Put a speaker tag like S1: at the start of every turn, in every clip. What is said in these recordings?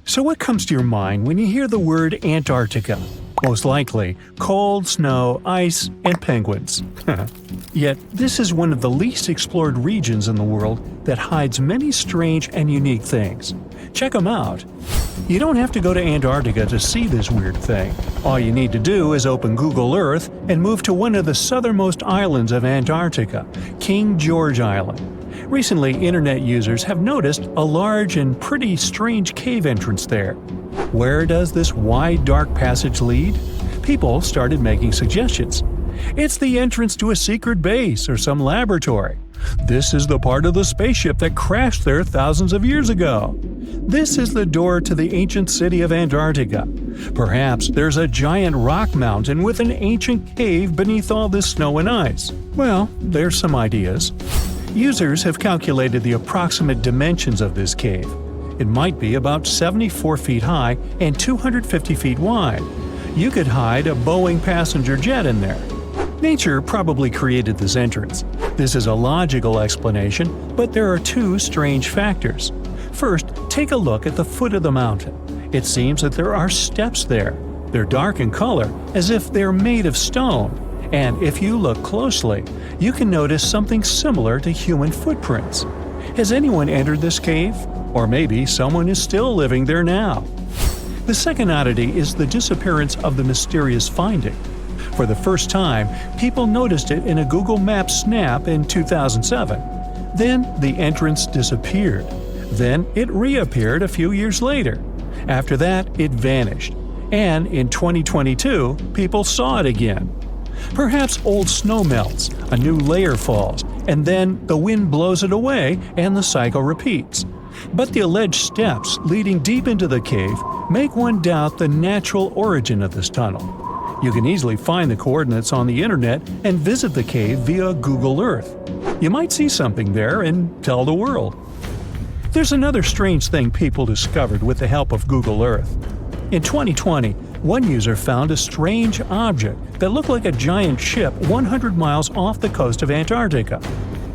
S1: So what comes to your mind when you hear the word Antarctica? Most likely, cold, snow, ice, and penguins. Yet, this is one of the least explored regions in the world that hides many strange and unique things. Check them out. You don't have to go to Antarctica to see this weird thing. All you need to do is open Google Earth and move to one of the southernmost islands of Antarctica, King George Island. Recently, internet users have noticed a large and pretty strange cave entrance there. Where does this wide, dark passage lead? People started making suggestions. It's the entrance to a secret base or some laboratory. This is the part of the spaceship that crashed there thousands of years ago. This is the door to the ancient city of Antarctica. Perhaps there's a giant rock mountain with an ancient cave beneath all this snow and ice. Well, there's some ideas. Users have calculated the approximate dimensions of this cave. It might be about 74 feet high and 250 feet wide. You could hide a Boeing passenger jet in there. Nature probably created this entrance. This is a logical explanation, but there are two strange factors. First, take a look at the foot of the mountain. It seems that there are steps there. They're dark in color, as if they're made of stone. And if you look closely, you can notice something similar to human footprints. Has anyone entered this cave? Or maybe someone is still living there now. The second oddity is the disappearance of the mysterious finding. For the first time, people noticed it in a Google Maps snap in 2007. Then the entrance disappeared. Then it reappeared a few years later. After that, it vanished. And in 2022, people saw it again. Perhaps old snow melts, a new layer falls, and then the wind blows it away and the cycle repeats. But the alleged steps leading deep into the cave make one doubt the natural origin of this tunnel. You can easily find the coordinates on the internet and visit the cave via Google Earth. You might see something there and tell the world. There's another strange thing people discovered with the help of Google Earth. In 2020, one user found a strange object that looked like a giant ship 100 miles off the coast of Antarctica.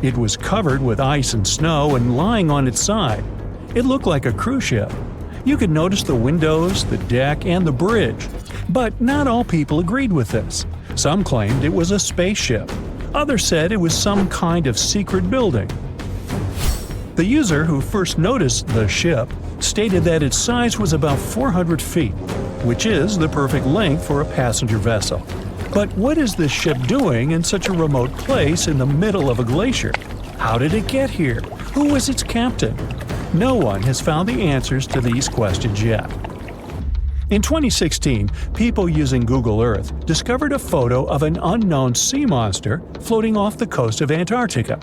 S1: It was covered with ice and snow and lying on its side. It looked like a cruise ship. You could notice the windows, the deck, and the bridge. But not all people agreed with this. Some claimed it was a spaceship. Others said it was some kind of secret building. The user who first noticed the ship stated that its size was about 400 feet, which is the perfect length for a passenger vessel. But what is this ship doing in such a remote place in the middle of a glacier? How did it get here? Who was its captain? No one has found the answers to these questions yet. In 2016, people using Google Earth discovered a photo of an unknown sea monster floating off the coast of Antarctica.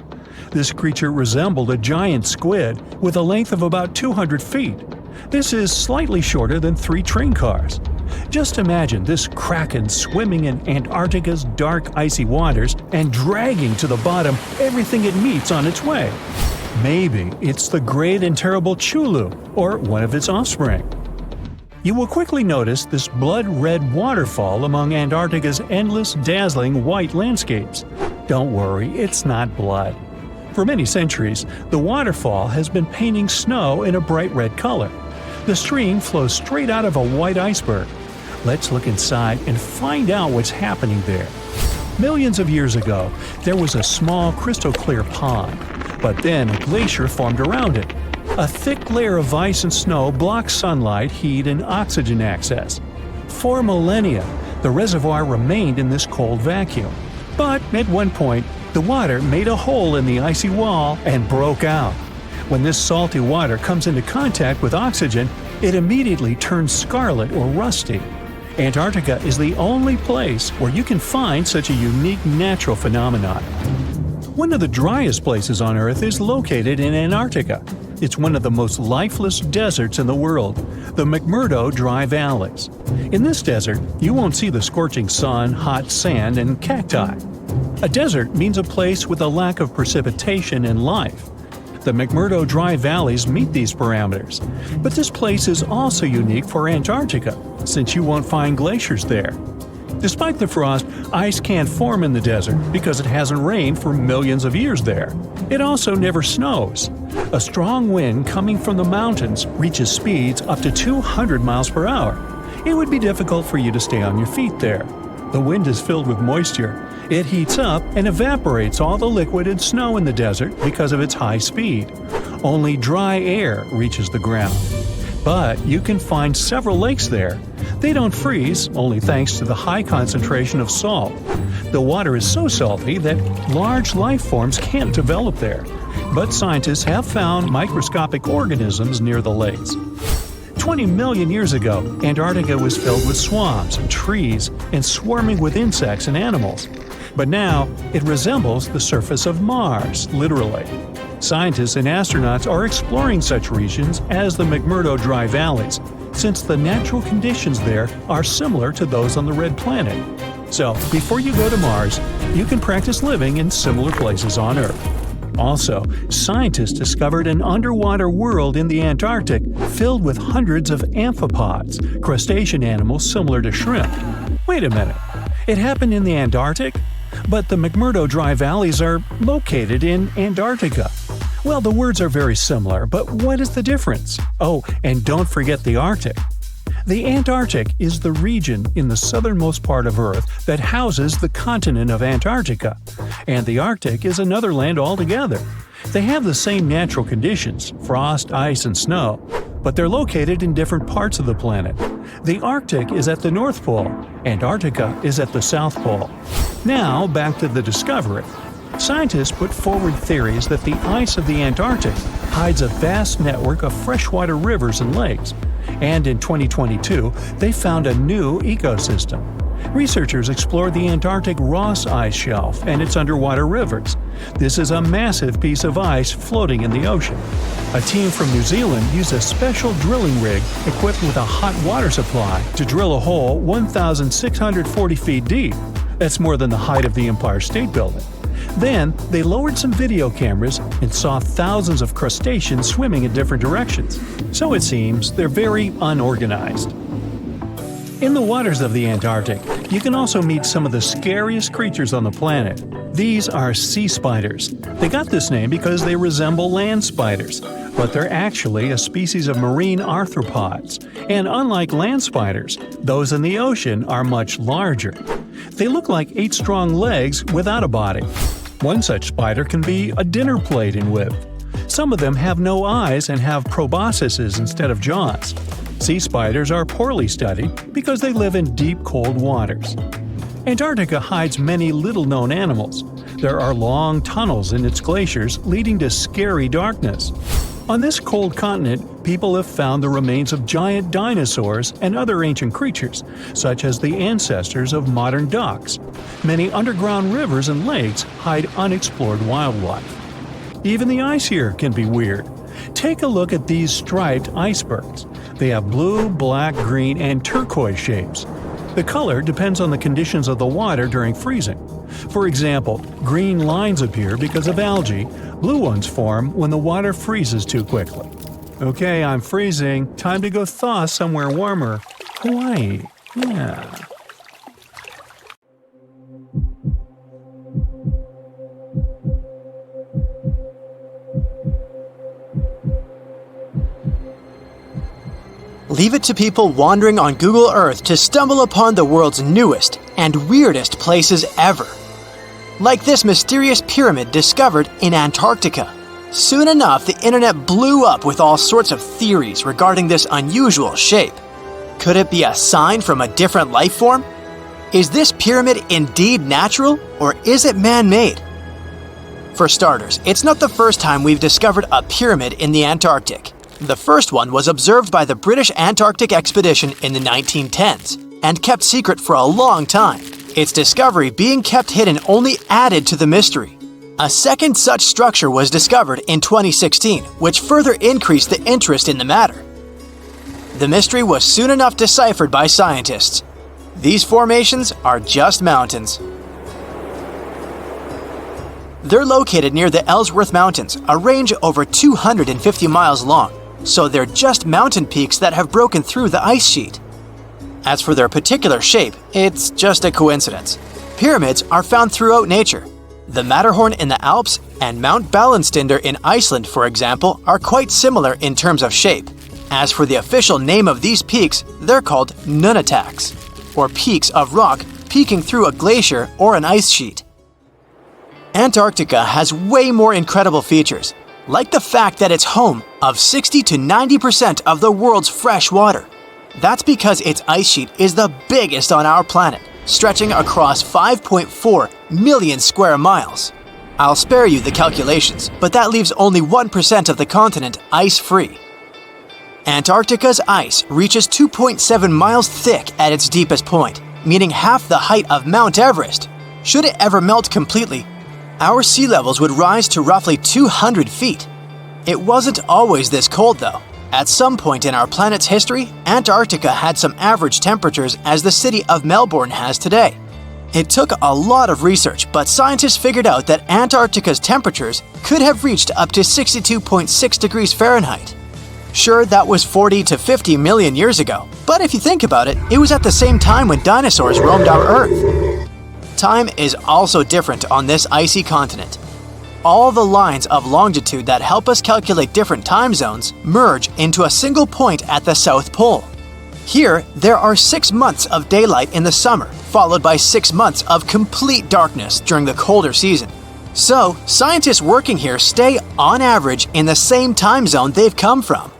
S1: This creature resembled a giant squid with a length of about 200 feet. This is slightly shorter than 3 train cars. Just imagine this kraken swimming in Antarctica's dark, icy waters and dragging to the bottom everything it meets on its way. Maybe it's the great and terrible Chulu, or one of its offspring. You will quickly notice this blood-red waterfall among Antarctica's endless, dazzling white landscapes. Don't worry, it's not blood. For many centuries, the waterfall has been painting snow in a bright red color. The stream flows straight out of a white iceberg. Let's look inside and find out what's happening there. Millions of years ago, there was a small crystal-clear pond, but then a glacier formed around it. A thick layer of ice and snow blocked sunlight, heat, and oxygen access. For millennia, the reservoir remained in this cold vacuum. But at one point, the water made a hole in the icy wall and broke out. When this salty water comes into contact with oxygen, it immediately turns scarlet or rusty. Antarctica is the only place where you can find such a unique natural phenomenon. One of the driest places on Earth is located in Antarctica. It's one of the most lifeless deserts in the world, the McMurdo Dry Valleys. In this desert, you won't see the scorching sun, hot sand, and cacti. A desert means a place with a lack of precipitation and life. The McMurdo Dry Valleys meet these parameters. But this place is also unique for Antarctica, since you won't find glaciers there. Despite the frost, ice can't form in the desert because it hasn't rained for millions of years there. It also never snows. A strong wind coming from the mountains reaches speeds up to 200 miles per hour. It would be difficult for you to stay on your feet there. The wind is filled with moisture. It heats up and evaporates all the liquid and snow in the desert because of its high speed. Only dry air reaches the ground. But you can find several lakes there. They don't freeze, only thanks to the high concentration of salt. The water is so salty that large life forms can't develop there. But scientists have found microscopic organisms near the lakes. 20 million years ago, Antarctica was filled with swamps and trees and swarming with insects and animals. But now, it resembles the surface of Mars, literally. Scientists and astronauts are exploring such regions as the McMurdo Dry Valleys, since the natural conditions there are similar to those on the Red Planet. So, before you go to Mars, you can practice living in similar places on Earth. Also, scientists discovered an underwater world in the Antarctic filled with hundreds of amphipods, crustacean animals similar to shrimp. Wait a minute, it happened in the Antarctic? But the McMurdo Dry Valleys are located in Antarctica. Well, the words are very similar, but what is the difference? Oh, and don't forget the Arctic. The Antarctic is the region in the southernmost part of Earth that houses the continent of Antarctica, and the Arctic is another land altogether. They have the same natural conditions, frost, ice, and snow, but they're located in different parts of the planet. The Arctic is at the North Pole, Antarctica is at the South Pole. Now, back to the discovery. Scientists put forward theories that the ice of the Antarctic hides a vast network of freshwater rivers and lakes. And in 2022, they found a new ecosystem. Researchers explored the Antarctic Ross Ice Shelf and its underwater rivers. This is a massive piece of ice floating in the ocean. A team from New Zealand used a special drilling rig equipped with a hot water supply to drill a hole 1,640 feet deep. That's more than the height of the Empire State Building. Then, they lowered some video cameras and saw thousands of crustaceans swimming in different directions. So it seems they're very unorganized. In the waters of the Antarctic, you can also meet some of the scariest creatures on the planet. These are sea spiders. They got this name because they resemble land spiders, but they're actually a species of marine arthropods. And unlike land spiders, those in the ocean are much larger. They look like 8 strong legs without a body. One such spider can be a dinner plate in width. Some of them have no eyes and have proboscises instead of jaws. Sea spiders are poorly studied because they live in deep, cold waters. Antarctica hides many little-known animals. There are long tunnels in its glaciers leading to scary darkness. On this cold continent, people have found the remains of giant dinosaurs and other ancient creatures, such as the ancestors of modern ducks. Many underground rivers and lakes hide unexplored wildlife. Even the ice here can be weird. Take a look at these striped icebergs. They have blue, black, green, and turquoise shapes. The color depends on the conditions of the water during freezing. For example, green lines appear because of algae, blue ones form when the water freezes too quickly. Okay, I'm freezing. Time to go thaw somewhere warmer. Hawaii. Yeah.
S2: Leave it to people wandering on Google Earth to stumble upon the world's newest and weirdest places ever. Like this mysterious pyramid discovered in Antarctica. Soon enough, the internet blew up with all sorts of theories regarding this unusual shape. Could it be a sign from a different life form? Is this pyramid indeed natural, or is it man-made? For starters, it's not the first time we've discovered a pyramid in the Antarctic. The first one was observed by the British Antarctic expedition in the 1910s and kept secret for a long time. Its discovery being kept hidden only added to the mystery. A second such structure was discovered in 2016, which further increased the interest in the matter. The mystery was soon enough deciphered by scientists. These formations are just mountains. They're located near the Ellsworth Mountains, a range over 250 miles long. So they're just mountain peaks that have broken through the ice sheet. As for their particular shape, it's just a coincidence. Pyramids are found throughout nature. The Matterhorn in the Alps and Mount Ballenstinder in Iceland, for example, are quite similar in terms of shape. As for the official name of these peaks, they're called nunataks, or peaks of rock peeking through a glacier or an ice sheet. Antarctica has way more incredible features, like the fact that it's home of 60 to 90% of the world's fresh water. That's because its ice sheet is the biggest on our planet, stretching across 5.4 million square miles. I'll spare you the calculations, but that leaves only 1% of the continent ice-free. Antarctica's ice reaches 2.7 miles thick at its deepest point, meaning half the height of Mount Everest. Should it ever melt completely, our sea levels would rise to roughly 200 feet. It wasn't always this cold, though. At some point in our planet's history, Antarctica had some average temperatures as the city of Melbourne has today. It took a lot of research, but scientists figured out that Antarctica's temperatures could have reached up to 62.6 degrees Fahrenheit. Sure, that was 40 to 50 million years ago, but if you think about it, it was at the same time when dinosaurs roamed our Earth. Time is also different on this icy continent. All the lines of longitude that help us calculate different time zones merge into a single point at the South Pole. Here, there are 6 months of daylight in the summer, followed by 6 months of complete darkness during the colder season. So, scientists working here stay, on average, in the same time zone they've come from.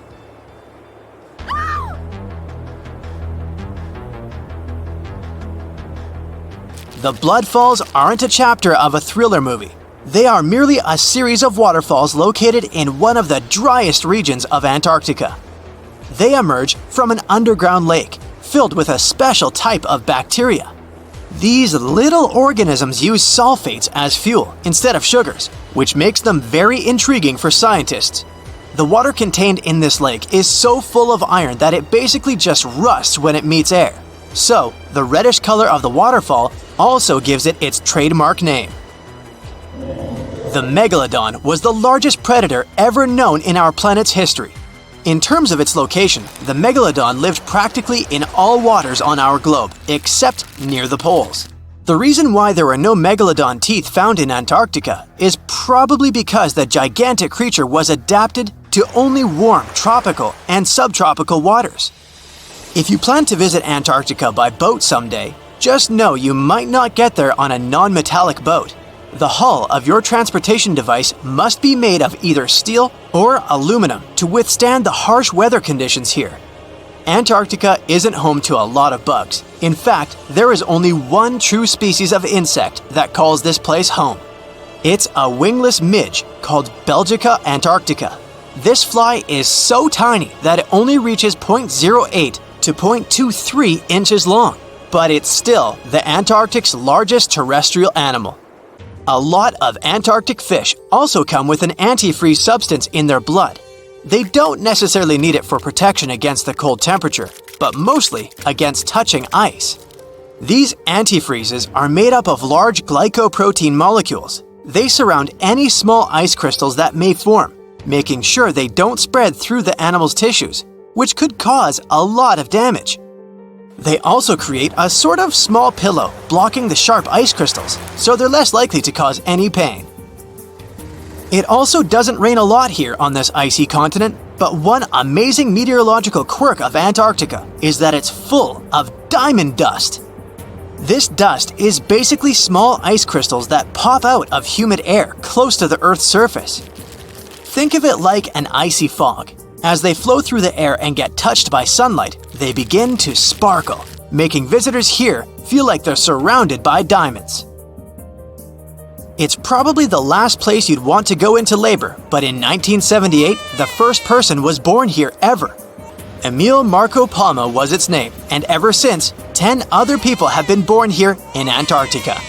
S2: The Blood Falls aren't a chapter of a thriller movie. They are merely a series of waterfalls located in one of the driest regions of Antarctica. They emerge from an underground lake filled with a special type of bacteria. These little organisms use sulfates as fuel instead of sugars, which makes them very intriguing for scientists. The water contained in this lake is so full of iron that it basically just rusts when it meets air. So, the reddish color of the waterfall also gives it its trademark name. The megalodon was the largest predator ever known in our planet's history. In terms of its location, the megalodon lived practically in all waters on our globe, except near the poles. The reason why there were no megalodon teeth found in Antarctica is probably because the gigantic creature was adapted to only warm tropical and subtropical waters. If you plan to visit Antarctica by boat someday, just know you might not get there on a non-metallic boat. The hull of your transportation device must be made of either steel or aluminum to withstand the harsh weather conditions here. Antarctica isn't home to a lot of bugs. In fact, there is only one true species of insect that calls this place home. It's a wingless midge called Belgica antarctica. This fly is so tiny that it only reaches 0.08 to 0.23 inches long, but it's still the Antarctic's largest terrestrial animal. A lot of Antarctic fish also come with an antifreeze substance in their blood. They don't necessarily need it for protection against the cold temperature, but mostly against touching ice. These antifreezes are made up of large glycoprotein molecules. They surround any small ice crystals that may form, making sure they don't spread through the animal's tissues, which could cause a lot of damage. They also create a sort of small pillow blocking the sharp ice crystals, so they're less likely to cause any pain. It also doesn't rain a lot here on this icy continent, but one amazing meteorological quirk of Antarctica is that it's full of diamond dust. This dust is basically small ice crystals that pop out of humid air close to the Earth's surface. Think of it like an icy fog. As they flow through the air and get touched by sunlight, they begin to sparkle, making visitors here feel like they're surrounded by diamonds. It's probably the last place you'd want to go into labor, but in 1978, the first person was born here ever. Emil Marco Palma was its name, and ever since, 10 other people have been born here in Antarctica.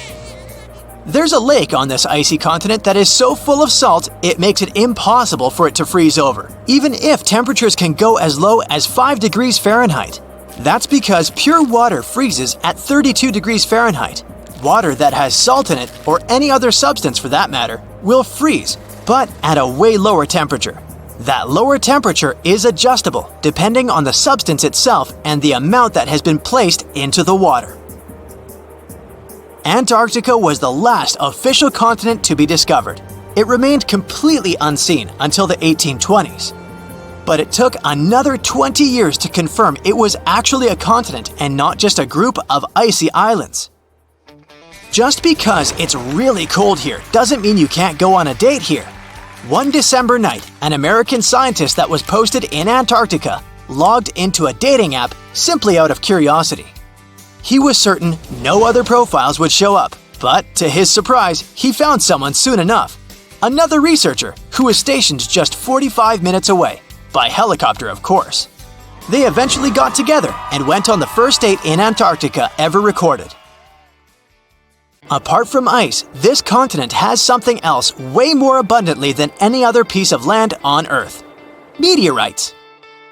S2: There's a lake on this icy continent that is so full of salt, it makes it impossible for it to freeze over, even if temperatures can go as low as 5 degrees Fahrenheit. That's because pure water freezes at 32 degrees Fahrenheit. Water that has salt in it, or any other substance for that matter, will freeze, but at a way lower temperature. That lower temperature is adjustable depending on the substance itself and the amount that has been placed into the water. Antarctica was the last official continent to be discovered. It remained completely unseen until the 1820s. But it took another 20 years to confirm it was actually a continent and not just a group of icy islands. Just because it's really cold here doesn't mean you can't go on a date here. One December night, an American scientist that was posted in Antarctica logged into a dating app simply out of curiosity. He was certain no other profiles would show up, but to his surprise, he found someone soon enough. Another researcher who was stationed just 45 minutes away, by helicopter of course. They eventually got together and went on the first date in Antarctica ever recorded. Apart from ice, this continent has something else way more abundantly than any other piece of land on Earth: meteorites.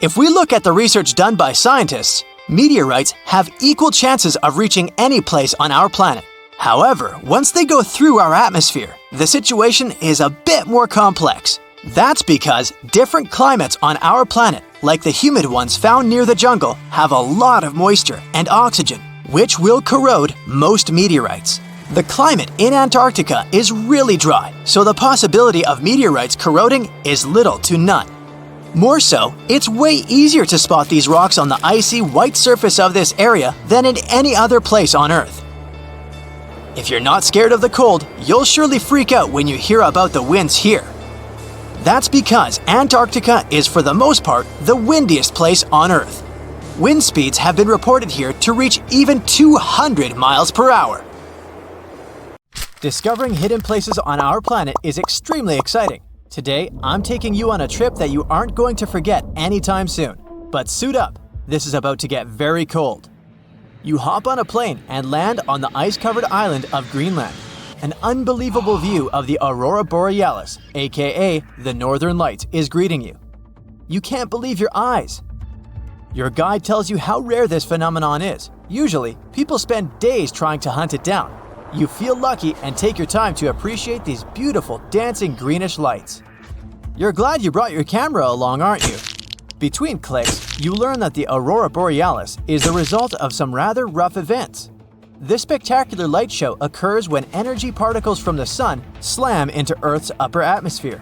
S2: If we look at the research done by scientists, meteorites have equal chances of reaching any place on our planet. However, once they go through our atmosphere, the situation is a bit more complex. That's because different climates on our planet, like the humid ones found near the jungle, have a lot of moisture and oxygen, which will corrode most meteorites. The climate in Antarctica is really dry, so the possibility of meteorites corroding is little to none. More so, it's way easier to spot these rocks on the icy white surface of this area than in any other place on Earth. If you're not scared of the cold, you'll surely freak out when you hear about the winds here. That's because Antarctica is for the most part the windiest place on Earth. Wind speeds have been reported here to reach even 200 miles per hour. Discovering hidden places on our planet is extremely exciting. Today, I'm taking you on a trip that you aren't going to forget anytime soon. But suit up, this is about to get very cold. You hop on a plane and land on the ice-covered island of Greenland. An unbelievable view of the Aurora Borealis, aka the Northern Lights, is greeting you. You can't believe your eyes. Your guide tells you how rare this phenomenon is. Usually, people spend days trying to hunt it down. You feel lucky and take your time to appreciate these beautiful dancing greenish lights. You're glad you brought your camera along, aren't you? Between clicks, you learn that the Aurora Borealis is the result of some rather rough events. This spectacular light show occurs when energy particles from the sun slam into Earth's upper atmosphere.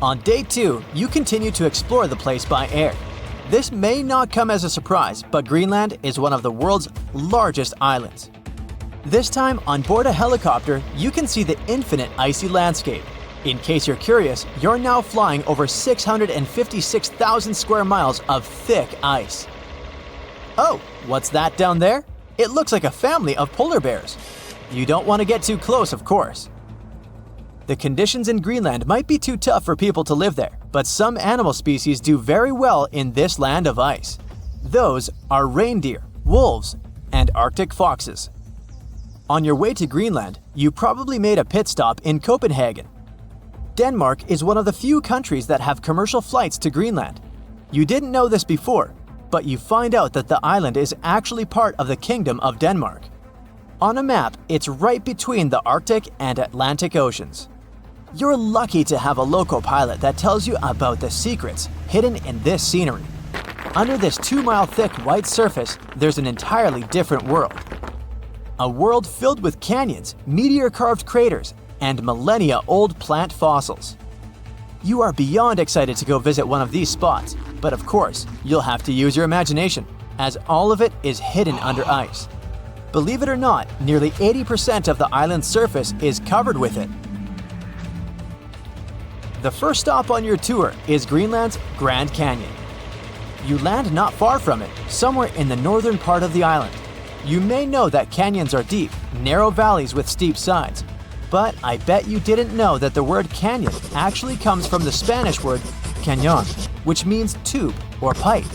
S2: On day 2, you continue to explore the place by air. This may not come as a surprise, but Greenland is one of the world's largest islands. This time, on board a helicopter, you can see the infinite icy landscape. In case you're curious, you're now flying over 656,000 square miles of thick ice. Oh, what's that down there? It looks like a family of polar bears. You don't want to get too close, of course. The conditions in Greenland might be too tough for people to live there, but some animal species do very well in this land of ice. Those are reindeer, wolves, and Arctic foxes. On your way to Greenland, you probably made a pit stop in Copenhagen. Denmark is one of the few countries that have commercial flights to Greenland. You didn't know this before, but you find out that the island is actually part of the Kingdom of Denmark. On a map, it's right between the Arctic and Atlantic Oceans. You're lucky to have a local pilot that tells you about the secrets hidden in this scenery. Under this 2-mile thick white surface, there's an entirely different world. A world filled with canyons, meteor-carved craters, and millennia-old plant fossils. You are beyond excited to go visit one of these spots, but of course, you'll have to use your imagination, as all of it is hidden under ice. Believe it or not, nearly 80% of the island's surface is covered with it. The first stop on your tour is Greenland's Grand Canyon. You land not far from it, somewhere in the northern part of the island. You may know that canyons are deep, narrow valleys with steep sides, but I bet you didn't know that the word canyon actually comes from the Spanish word cañón, which means tube or pipe.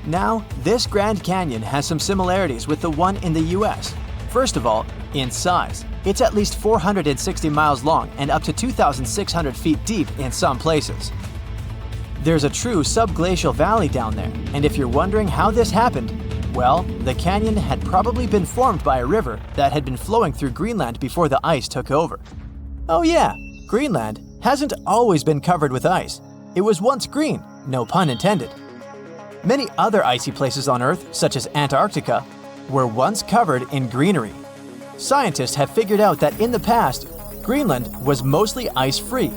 S2: Now, this Grand Canyon has some similarities with the one in the US. First of all, in size. It's at least 460 miles long and up to 2,600 feet deep in some places. There's a true subglacial valley down there, and if you're wondering how this happened, well, the canyon had probably been formed by a river that had been flowing through Greenland before the ice took over. Oh yeah, Greenland hasn't always been covered with ice. It was once green, no pun intended. Many other icy places on Earth, such as Antarctica, were once covered in greenery. Scientists have figured out that in the past, Greenland was mostly ice-free.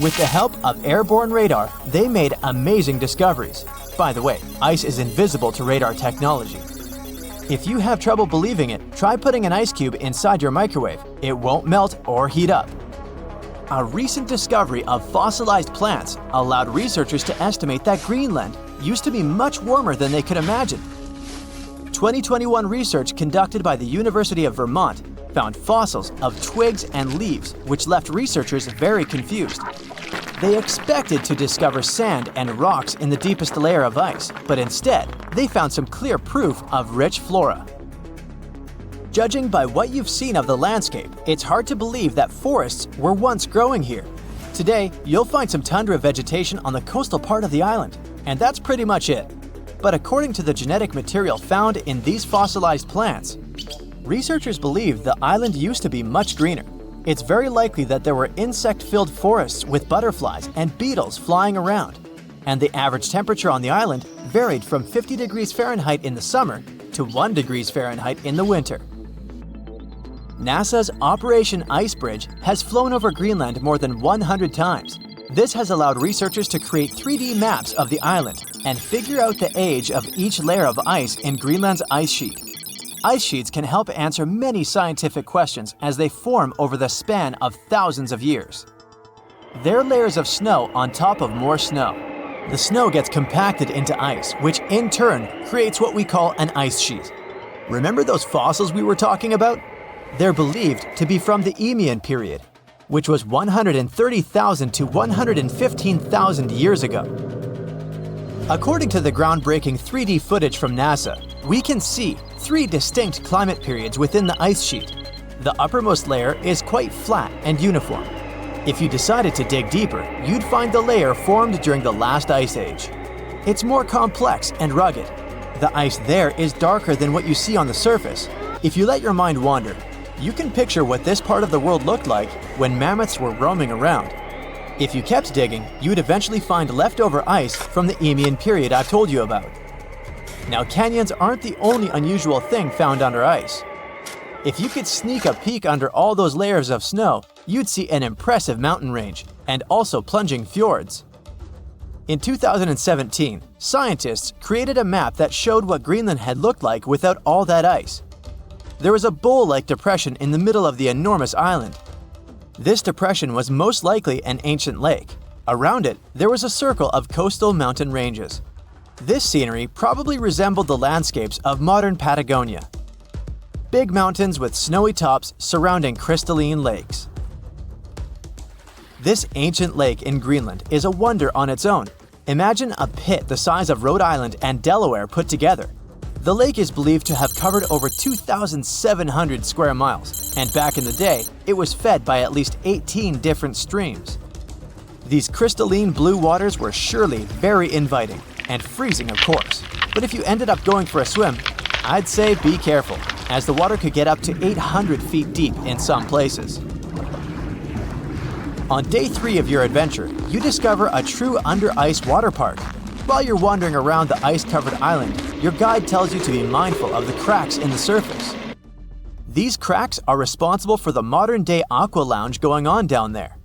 S2: With the help of airborne radar, they made amazing discoveries. By the way, ice is invisible to radar technology. If you have trouble believing it, try putting an ice cube inside your microwave. It won't melt or heat up. A recent discovery of fossilized plants allowed researchers to estimate that Greenland used to be much warmer than they could imagine. 2021 research conducted by the University of Vermont found fossils of twigs and leaves, which left researchers very confused. They expected to discover sand and rocks in the deepest layer of ice, but instead, they found some clear proof of rich flora. Judging by what you've seen of the landscape, it's hard to believe that forests were once growing here. Today, you'll find some tundra vegetation on the coastal part of the island, and that's pretty much it. But according to the genetic material found in these fossilized plants, researchers believe the island used to be much greener. It's very likely that there were insect-filled forests with butterflies and beetles flying around, and the average temperature on the island varied from 50 degrees Fahrenheit in the summer to 1 degrees Fahrenheit in the winter. NASA's Operation Icebridge has flown over Greenland more than 100 times. This has allowed researchers to create 3D maps of the island and figure out the age of each layer of ice in Greenland's ice sheet. Ice sheets can help answer many scientific questions as they form over the span of thousands of years. They're layers of snow on top of more snow. The snow gets compacted into ice, which in turn creates what we call an ice sheet. Remember those fossils we were talking about? They're believed to be from the Eemian period, which was 130,000 to 115,000 years ago. According to the groundbreaking 3D footage from NASA, we can see 3 distinct climate periods within the ice sheet. The uppermost layer is quite flat and uniform. If you decided to dig deeper, you'd find the layer formed during the last ice age. It's more complex and rugged. The ice there is darker than what you see on the surface. If you let your mind wander, you can picture what this part of the world looked like when mammoths were roaming around. If you kept digging, you'd eventually find leftover ice from the Eemian period I've told you about. Now, canyons aren't the only unusual thing found under ice. If you could sneak a peek under all those layers of snow, you'd see an impressive mountain range and also plunging fjords. In 2017, scientists created a map that showed what Greenland had looked like without all that ice. There was a bowl-like depression in the middle of the enormous island. This depression was most likely an ancient lake. Around it, there was a circle of coastal mountain ranges. This scenery probably resembled the landscapes of modern Patagonia. Big mountains with snowy tops surrounding crystalline lakes. This ancient lake in Greenland is a wonder on its own. Imagine a pit the size of Rhode Island and Delaware put together. The lake is believed to have covered over 2,700 square miles, and back in the day, it was fed by at least 18 different streams. These crystalline blue waters were surely very inviting, and freezing of course. But if you ended up going for a swim, I'd say be careful, as the water could get up to 800 feet deep in some places. On day 3 of your adventure, you discover a true under-ice water park. While you're wandering around the ice-covered island, your guide tells you to be mindful of the cracks in the surface. These cracks are responsible for the modern-day aqua lounge going on down there.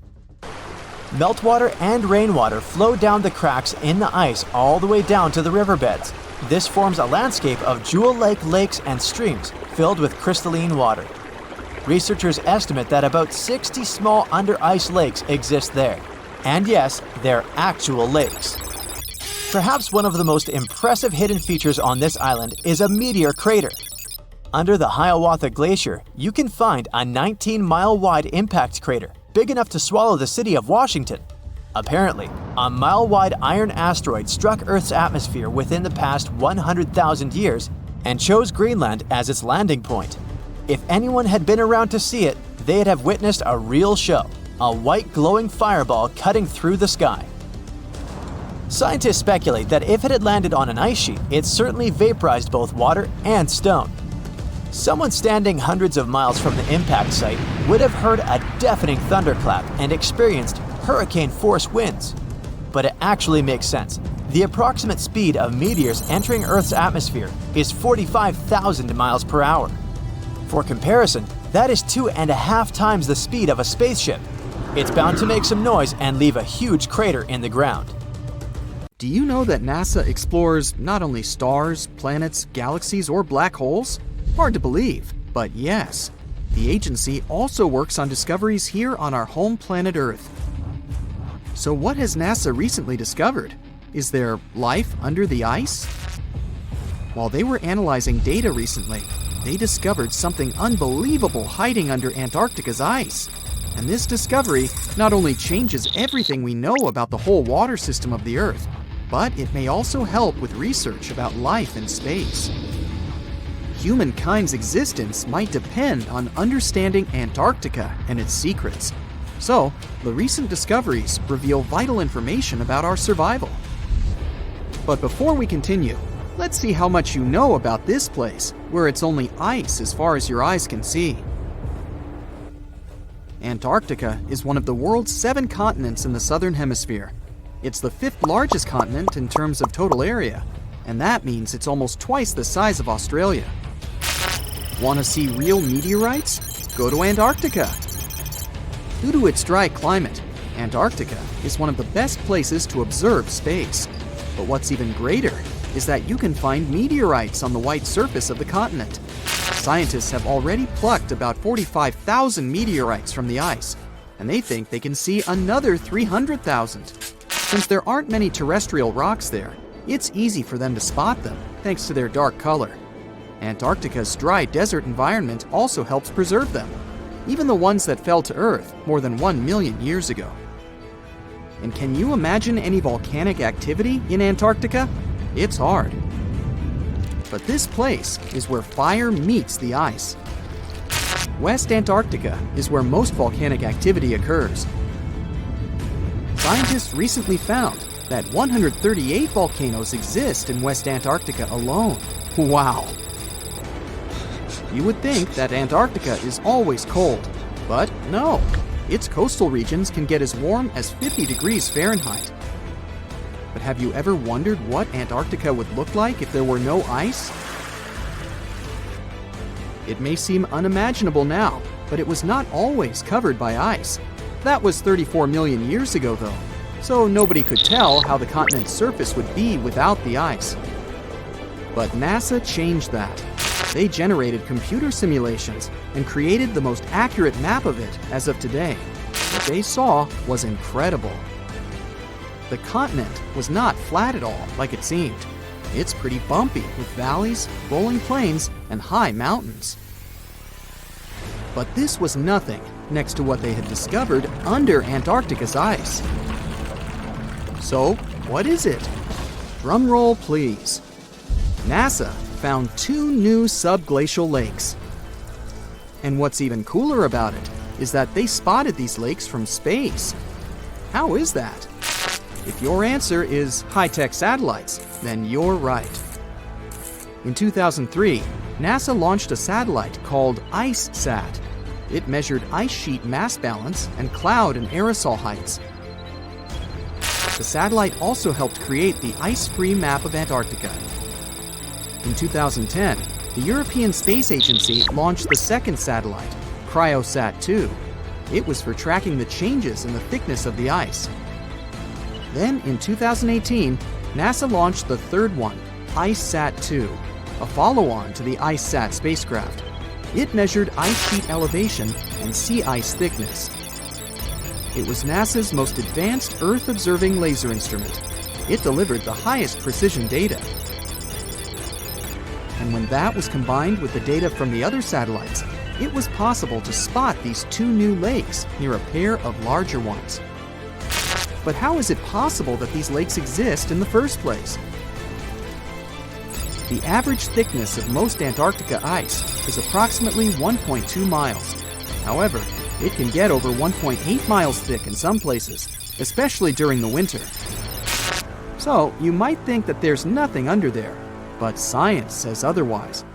S2: Meltwater and rainwater flow down the cracks in the ice all the way down to the riverbeds. This forms a landscape of jewel-like lakes and streams filled with crystalline water. Researchers estimate that about 60 small under-ice lakes exist there. And yes, they're actual lakes. Perhaps one of the most impressive hidden features on this island is a meteor crater. Under the Hiawatha Glacier, you can find a 19-mile-wide impact crater, big enough to swallow the city of Washington. Apparently, a mile-wide iron asteroid struck Earth's atmosphere within the past 100,000 years and chose Greenland as its landing point. If anyone had been around to see it, they'd have witnessed a real show, a white glowing fireball cutting through the sky. Scientists speculate that if it had landed on an ice sheet, it certainly vaporized both water and stone. Someone standing hundreds of miles from the impact site would have heard a deafening thunderclap and experienced hurricane-force winds. But it actually makes sense. The approximate speed of meteors entering Earth's atmosphere is 45,000 miles per hour. For comparison, that is 2.5 times the speed of a spaceship. It's bound to make some noise and leave a huge crater in the ground.
S3: Do you know that NASA explores not only stars, planets, galaxies, or black holes? Hard to believe, but yes. The agency also works on discoveries here on our home planet Earth. So what has NASA recently discovered? Is there life under the ice? While they were analyzing data recently, they discovered something unbelievable hiding under Antarctica's ice. And this discovery not only changes everything we know about the whole water system of the Earth, but it may also help with research about life in space. Humankind's existence might depend on understanding Antarctica and its secrets. So, the recent discoveries reveal vital information about our survival. But before we continue, let's see how much you know about this place, where it's only ice as far as your eyes can see. Antarctica is one of the world's 7 continents in the southern hemisphere. It's the 5th largest continent in terms of total area, and that means it's almost twice the size of Australia. Want to see real meteorites? Go to Antarctica. Due to its dry climate, Antarctica is one of the best places to observe space. But what's even greater is that you can find meteorites on the white surface of the continent. Scientists have already plucked about 45,000 meteorites from the ice, and they think they can see another 300,000. Since there aren't many terrestrial rocks there, it's easy for them to spot them, thanks to their dark color. Antarctica's dry desert environment also helps preserve them, even the ones that fell to Earth more than 1 million years ago. And can you imagine any volcanic activity in Antarctica? It's hard. But this place is where fire meets the ice. West Antarctica is where most volcanic activity occurs. Scientists recently found that 138 volcanoes exist in West Antarctica alone. Wow! You would think that Antarctica is always cold, but no. Its coastal regions can get as warm as 50 degrees Fahrenheit. But have you ever wondered what Antarctica would look like if there were no ice? It may seem unimaginable now, but it was not always covered by ice. That was 34 million years ago, though, so nobody could tell how the continent's surface would be without the ice. But NASA changed that. They generated computer simulations and created the most accurate map of it as of today. What they saw was incredible. The continent was not flat at all like it seemed. It's pretty bumpy with valleys, rolling plains, and high mountains. But this was nothing next to what they had discovered under Antarctica's ice. So, what is it? Drum roll, please. NASA found 2 new subglacial lakes. And what's even cooler about it is that they spotted these lakes from space. How is that? If your answer is high-tech satellites, then you're right. In 2003, NASA launched a satellite called IceSat. It measured ice sheet mass balance and cloud and aerosol heights. The satellite also helped create the ice-free map of Antarctica. In 2010, the European Space Agency launched the second satellite, CryoSat-2. It was for tracking the changes in the thickness of the ice. Then, in 2018, NASA launched the third one, IceSat-2, a follow-on to the IceSat spacecraft. It measured ice sheet elevation and sea ice thickness. It was NASA's most advanced Earth-observing laser instrument. It delivered the highest precision data. And when that was combined with the data from the other satellites, it was possible to spot these 2 new lakes near a pair of larger ones. But how is it possible that these lakes exist in the first place? The average thickness of most Antarctica ice is approximately 1.2 miles. However, it can get over 1.8 miles thick in some places, especially during the winter. So, you might think that there's nothing under there, but science says otherwise.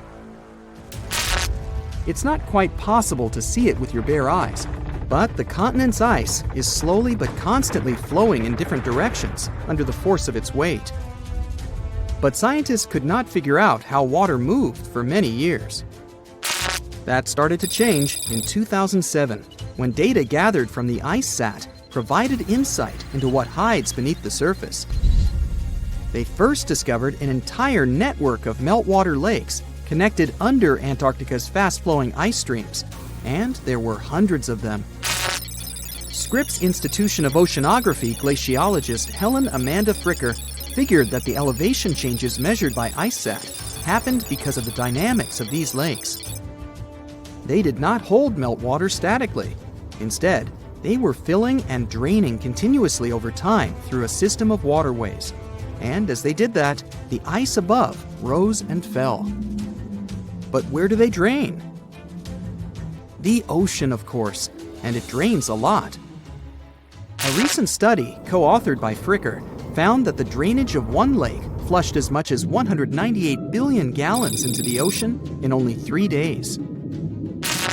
S3: It's not quite possible to see it with your bare eyes, But the continent's ice is slowly but constantly flowing in different directions under the force of its weight. But scientists could not figure out how water moved for many years. That started to change in 2007, when data gathered from the IceSat provided insight into what hides beneath the surface. They first discovered an entire network of meltwater lakes connected under Antarctica's fast-flowing ice streams, and there were hundreds of them. Scripps Institution of Oceanography glaciologist Helen Amanda Fricker figured that the elevation changes measured by IceSat happened because of the dynamics of these lakes. They did not hold meltwater statically. Instead, they were filling and draining continuously over time through a system of waterways. And as they did that, the ice above rose and fell. But where do they drain? The ocean, of course, and it drains a lot. A recent study, co-authored by Fricker, found that the drainage of one lake flushed as much as 198 billion gallons into the ocean in only 3 days.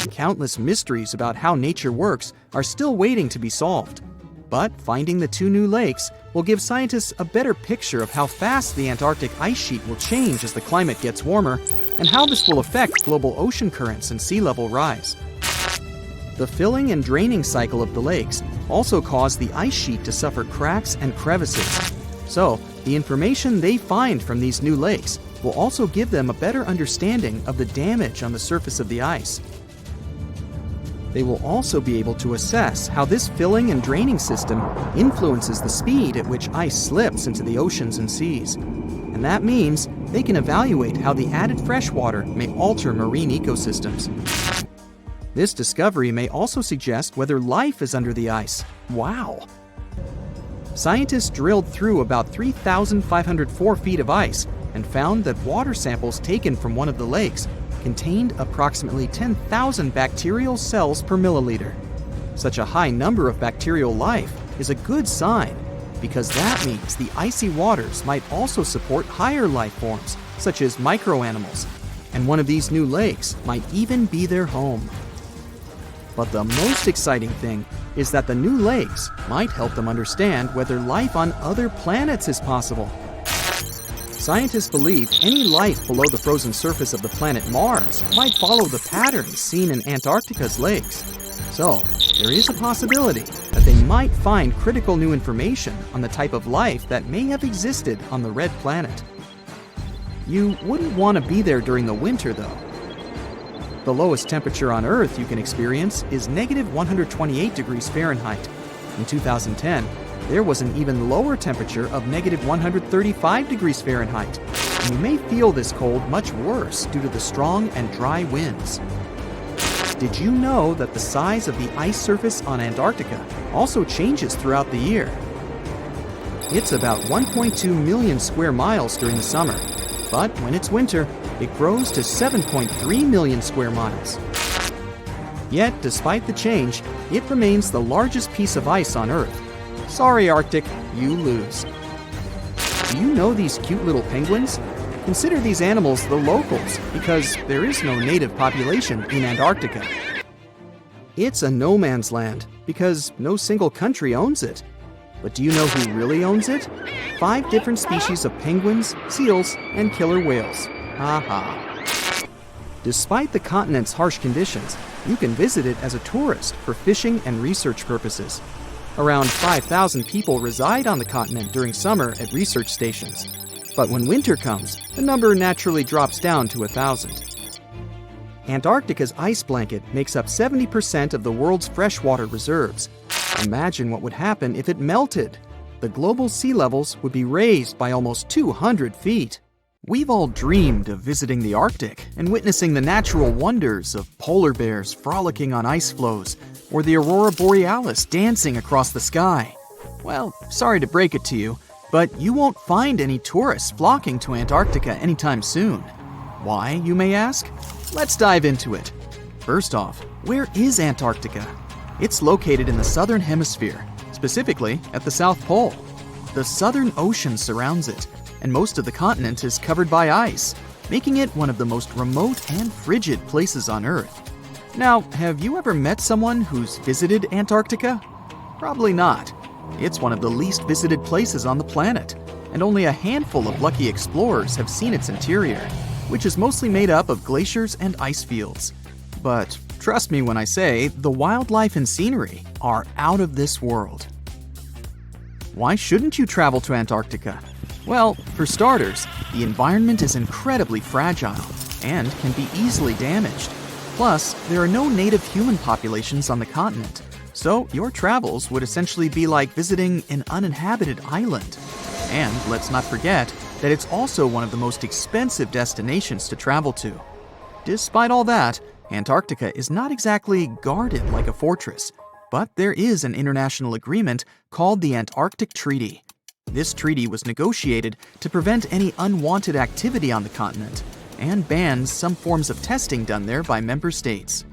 S3: Countless mysteries about how nature works are still waiting to be solved. But finding the 2 new lakes will give scientists a better picture of how fast the Antarctic ice sheet will change as the climate gets warmer, and how this will affect global ocean currents and sea level rise. The filling and draining cycle of the lakes also caused the ice sheet to suffer cracks and crevices. So, the information they find from these new lakes will also give them a better understanding of the damage on the surface of the ice. They will also be able to assess how this filling and draining system influences the speed at which ice slips into the oceans and seas. And that means they can evaluate how the added freshwater may alter marine ecosystems. This discovery may also suggest whether life is under the ice. Wow! Scientists drilled through about 3,504 feet of ice and found that water samples taken from one of the lakes contained approximately 10,000 bacterial cells per milliliter. Such a high number of bacterial life is a good sign, because that means the icy waters might also support higher life forms, such as microanimals, and one of these new lakes might even be their home. But the most exciting thing is that the new lakes might help them understand whether life on other planets is possible. Scientists believe any life below the frozen surface of the planet Mars might follow the patterns seen in Antarctica's lakes. So, there is a possibility that they might find critical new information on the type of life that may have existed on the red planet. You wouldn't want to be there during the winter, though. The lowest temperature on Earth you can experience is negative 128 degrees Fahrenheit. In 2010, there was an even lower temperature of negative 135 degrees Fahrenheit, and you may feel this cold much worse due to the strong and dry winds. Did you know that the size of the ice surface on Antarctica also changes throughout the year? It's about 1.2 million square miles during the summer, but when it's winter, it grows to 7.3 million square miles. Yet, despite the change, it remains the largest piece of ice on Earth. Sorry, Arctic, you lose. Do you know these cute little penguins? Consider these animals the locals, because there is no native population in Antarctica. It's a no man's land, because no single country owns it. But do you know who really owns it? 5 different species of penguins, seals, and killer whales. Ha. Despite the continent's harsh conditions, you can visit it as a tourist for fishing and research purposes. Around 5,000 people reside on the continent during summer at research stations. But when winter comes, the number naturally drops down to 1,000. Antarctica's ice blanket makes up 70% of the world's freshwater reserves. Imagine what would happen if it melted. The global sea levels would be raised by almost 200 feet. We've all dreamed of visiting the Arctic and witnessing the natural wonders of polar bears frolicking on ice floes, or the aurora borealis dancing across the sky. Well, sorry to break it to you, but you won't find any tourists flocking to Antarctica anytime soon. Why, you may ask? Let's dive into it. First off, where is Antarctica? It's located in the southern hemisphere, specifically at the South Pole. The Southern Ocean surrounds it, and most of the continent is covered by ice, making it one of the most remote and frigid places on Earth. Now, have you ever met someone who's visited Antarctica? Probably not. It's one of the least visited places on the planet, and only a handful of lucky explorers have seen its interior, which is mostly made up of glaciers and ice fields. But trust me when I say the wildlife and scenery are out of this world. Why shouldn't you travel to Antarctica? Well, for starters, the environment is incredibly fragile and can be easily damaged. Plus, there are no native human populations on the continent, so your travels would essentially be like visiting an uninhabited island. And let's not forget that it's also one of the most expensive destinations to travel to. Despite all that, Antarctica is not exactly guarded like a fortress, but there is an international agreement called the Antarctic Treaty. This treaty was negotiated to prevent any unwanted activity on the continent and bans some forms of testing done there by member states.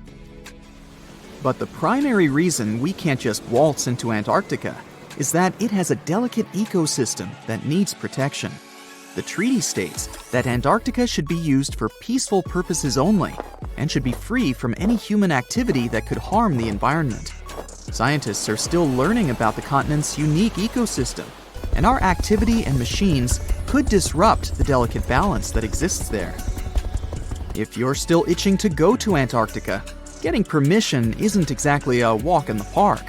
S3: But the primary reason we can't just waltz into Antarctica is that it has a delicate ecosystem that needs protection. The treaty states that Antarctica should be used for peaceful purposes only and should be free from any human activity that could harm the environment. Scientists are still learning about the continent's unique ecosystem, and our activity and machines could disrupt the delicate balance that exists there. If you're still itching to go to Antarctica, getting permission isn't exactly a walk in the park.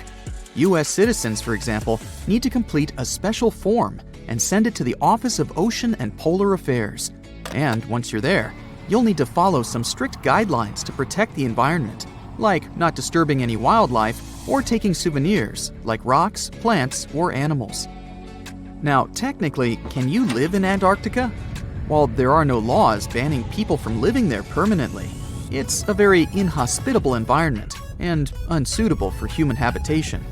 S3: U.S. citizens, for example, need to complete a special form and send it to the Office of Ocean and Polar Affairs. And once you're there, you'll need to follow some strict guidelines to protect the environment, like not disturbing any wildlife or taking souvenirs like rocks, plants, or animals. Now, technically, can you live in Antarctica? While there are no laws banning people from living there permanently, it's a very inhospitable environment and unsuitable for human habitation.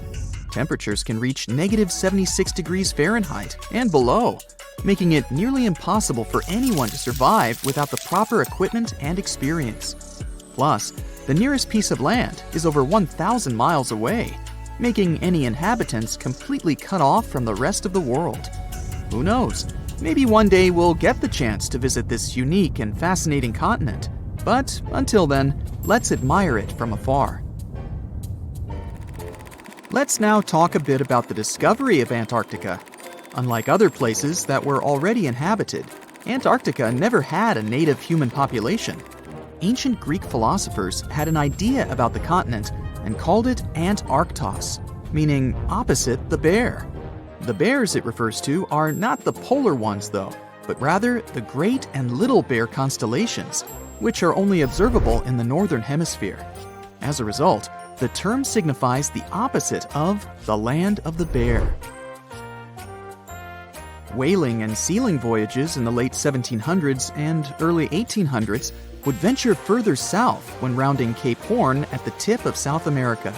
S3: Temperatures can reach -76 degrees Fahrenheit and below, making it nearly impossible for anyone to survive without the proper equipment and experience. Plus, the nearest piece of land is over 1,000 miles away, making any inhabitants completely cut off from the rest of the world. Who knows? Maybe one day we'll get the chance to visit this unique and fascinating continent. But until then, let's admire it from afar. Let's now talk a bit about the discovery of Antarctica. Unlike other places that were already inhabited, Antarctica never had a native human population. Ancient Greek philosophers had an idea about the continent and called it Antarctos, meaning opposite the bear. The bears it refers to are not the polar ones though, but rather the Great and Little Bear constellations, which are only observable in the northern hemisphere. As a result, the term signifies the opposite of the land of the bear. Whaling and sealing voyages in the late 1700s and early 1800s would venture further south when rounding Cape Horn at the tip of South America.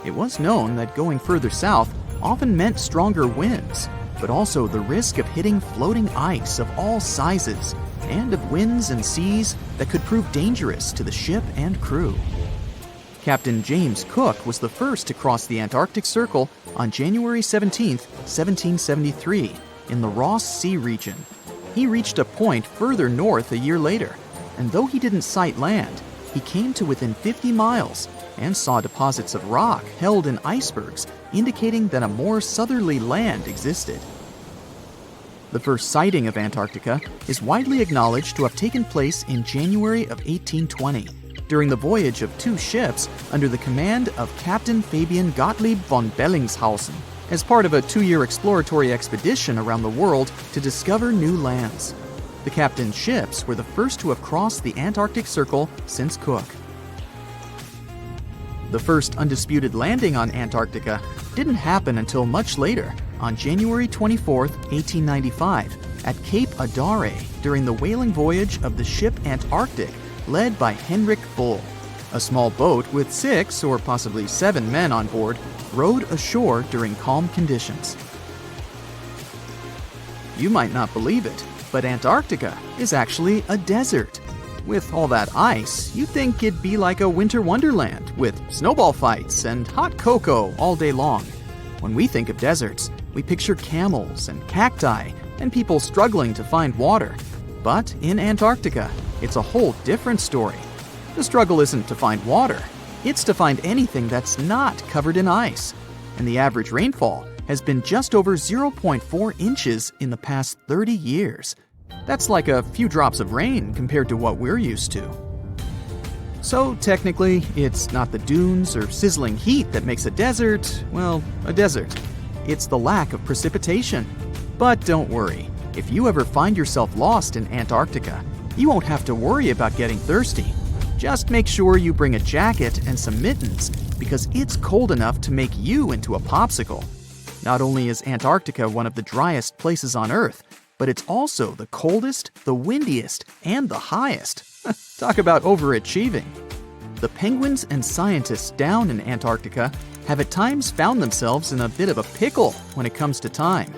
S3: It was known that going further south often meant stronger winds, but also the risk of hitting floating ice of all sizes and of winds and seas that could prove dangerous to the ship and crew. Captain James Cook was the first to cross the Antarctic Circle on January 17, 1773, in the Ross Sea region. He reached a point further north a year later, and though he didn't sight land, he came to within 50 miles and saw deposits of rock held in icebergs, indicating that a more southerly land existed. The first sighting of Antarctica is widely acknowledged to have taken place in January of 1820, during the voyage of two ships under the command of Captain Fabian Gottlieb von Bellingshausen, as part of a 2-year exploratory expedition around the world to discover new lands. The captain's ships were the first to have crossed the Antarctic Circle since Cook. The first undisputed landing on Antarctica didn't happen until much later, on January 24, 1895, at Cape Adare during the whaling voyage of the ship Antarctic, led by Henrik Bull. A small boat with 6 or possibly 7 men on board rowed ashore during calm conditions. You might not believe it, but Antarctica is actually a desert. With all that ice, you'd think it'd be like a winter wonderland with snowball fights and hot cocoa all day long. When we think of deserts, we picture camels and cacti and people struggling to find water. But in Antarctica, it's a whole different story. The struggle isn't to find water, it's to find anything that's not covered in ice. And the average rainfall has been just over 0.4 inches in the past 30 years. That's like a few drops of rain compared to what we're used to. So technically, it's not the dunes or sizzling heat that makes a desert, well, a desert. It's the lack of precipitation. But don't worry, if you ever find yourself lost in Antarctica, you won't have to worry about getting thirsty. Just make sure you bring a jacket and some mittens, because it's cold enough to make you into a popsicle. Not only is Antarctica one of the driest places on Earth, but it's also the coldest, the windiest, and the highest. Talk about overachieving. The penguins and scientists down in Antarctica have at times found themselves in a bit of a pickle when it comes to time.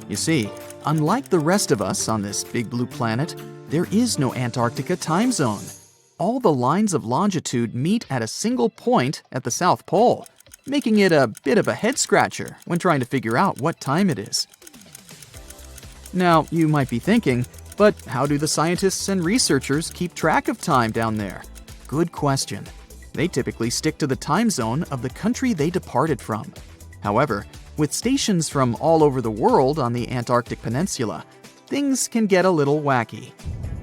S3: You see, unlike the rest of us on this big blue planet, there is no Antarctica time zone. All the lines of longitude meet at a single point at the South Pole, making it a bit of a head-scratcher when trying to figure out what time it is. Now, you might be thinking, but how do the scientists and researchers keep track of time down there? Good question. They typically stick to the time zone of the country they departed from. However, with stations from all over the world on the Antarctic Peninsula, things can get a little wacky.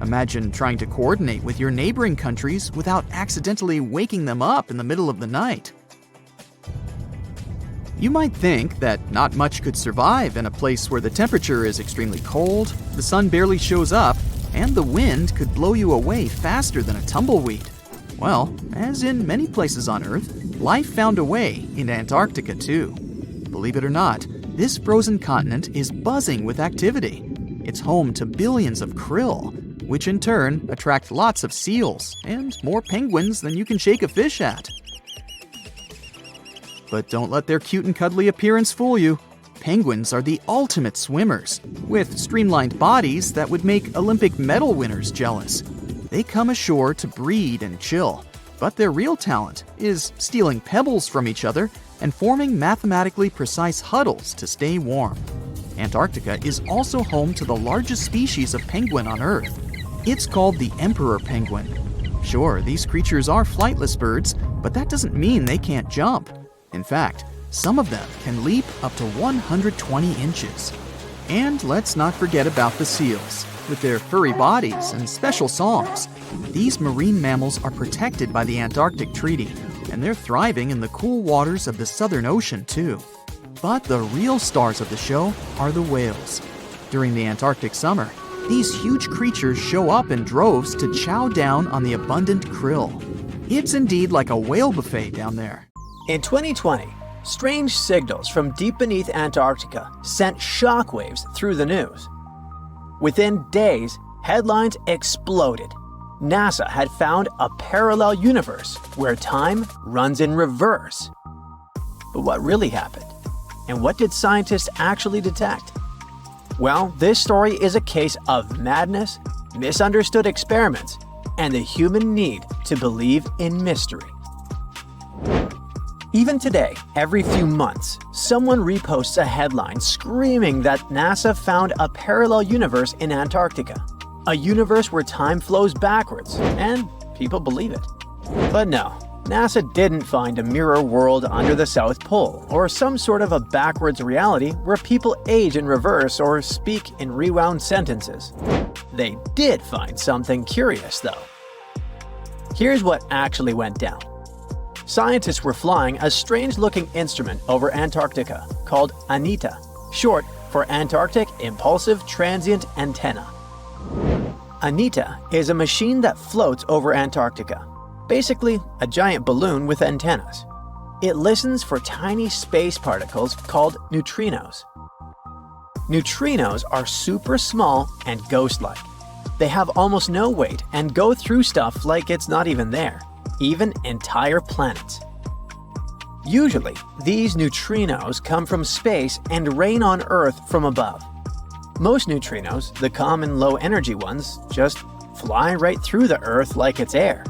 S3: Imagine trying to coordinate with your neighboring countries without accidentally waking them up in the middle of the night. You might think that not much could survive in a place where the temperature is extremely cold, the sun barely shows up, and the wind could blow you away faster than a tumbleweed. Well, as in many places on Earth, life found a way in Antarctica too. Believe it or not, this frozen continent is buzzing with activity. It's home to billions of krill, which in turn attract lots of seals and more penguins than you can shake a fish at. But don't let their cute and cuddly appearance fool you. Penguins are the ultimate swimmers, with streamlined bodies that would make Olympic medal winners jealous. They come ashore to breed and chill, but their real talent is stealing pebbles from each other and forming mathematically precise huddles to stay warm. Antarctica is also home to the largest species of penguin on Earth. It's called the emperor penguin. Sure, these creatures are flightless birds, but that doesn't mean they can't jump. In fact, some of them can leap up to 120 inches. And let's not forget about the seals. With their furry bodies and special songs, these marine mammals are protected by the Antarctic Treaty, and they're thriving in the cool waters of the Southern Ocean too. But the real stars of the show are the whales. During the Antarctic summer, these huge creatures show up in droves to chow down on the abundant krill. It's indeed like a whale buffet down there.
S2: In 2020, strange signals from deep beneath Antarctica sent shockwaves through the news. Within days, headlines exploded. NASA had found a parallel universe where time runs in reverse. But what really happened? And what did scientists actually detect? Well, this story is a case of madness, misunderstood experiments, and the human need to believe in mystery. Even today, every few months, someone reposts a headline screaming that NASA found a parallel universe in Antarctica. A universe where time flows backwards, and people believe it. But no, NASA didn't find a mirror world under the South Pole, or some sort of a backwards reality where people age in reverse or speak in rewound sentences. They did find something curious, though. Here's what actually went down. Scientists were flying a strange-looking instrument over Antarctica called ANITA, short for Antarctic Impulsive Transient Antenna. ANITA is a machine that floats over Antarctica, basically a giant balloon with antennas. It listens for tiny space particles called neutrinos. Neutrinos are super small and ghost-like. They have almost no weight and go through stuff like it's not even there, even entire planets. Usually, these neutrinos come from space and rain on Earth from above. Most neutrinos, the common low-energy ones, just fly right through the Earth like it's air.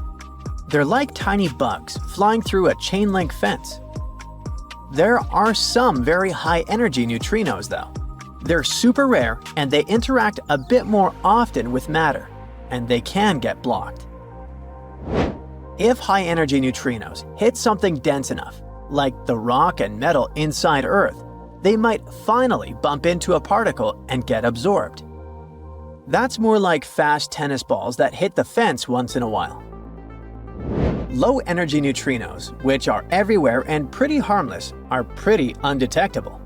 S2: They're like tiny bugs flying through a chain-link fence. There are some very high-energy neutrinos, though. They're super rare and they interact a bit more often with matter, and they can get blocked. If high-energy neutrinos hit something dense enough, like the rock and metal inside Earth, they might finally bump into a particle and get absorbed. That's more like fast tennis balls that hit the fence once in a while. Low-energy neutrinos, which are everywhere and pretty harmless, are pretty undetectable.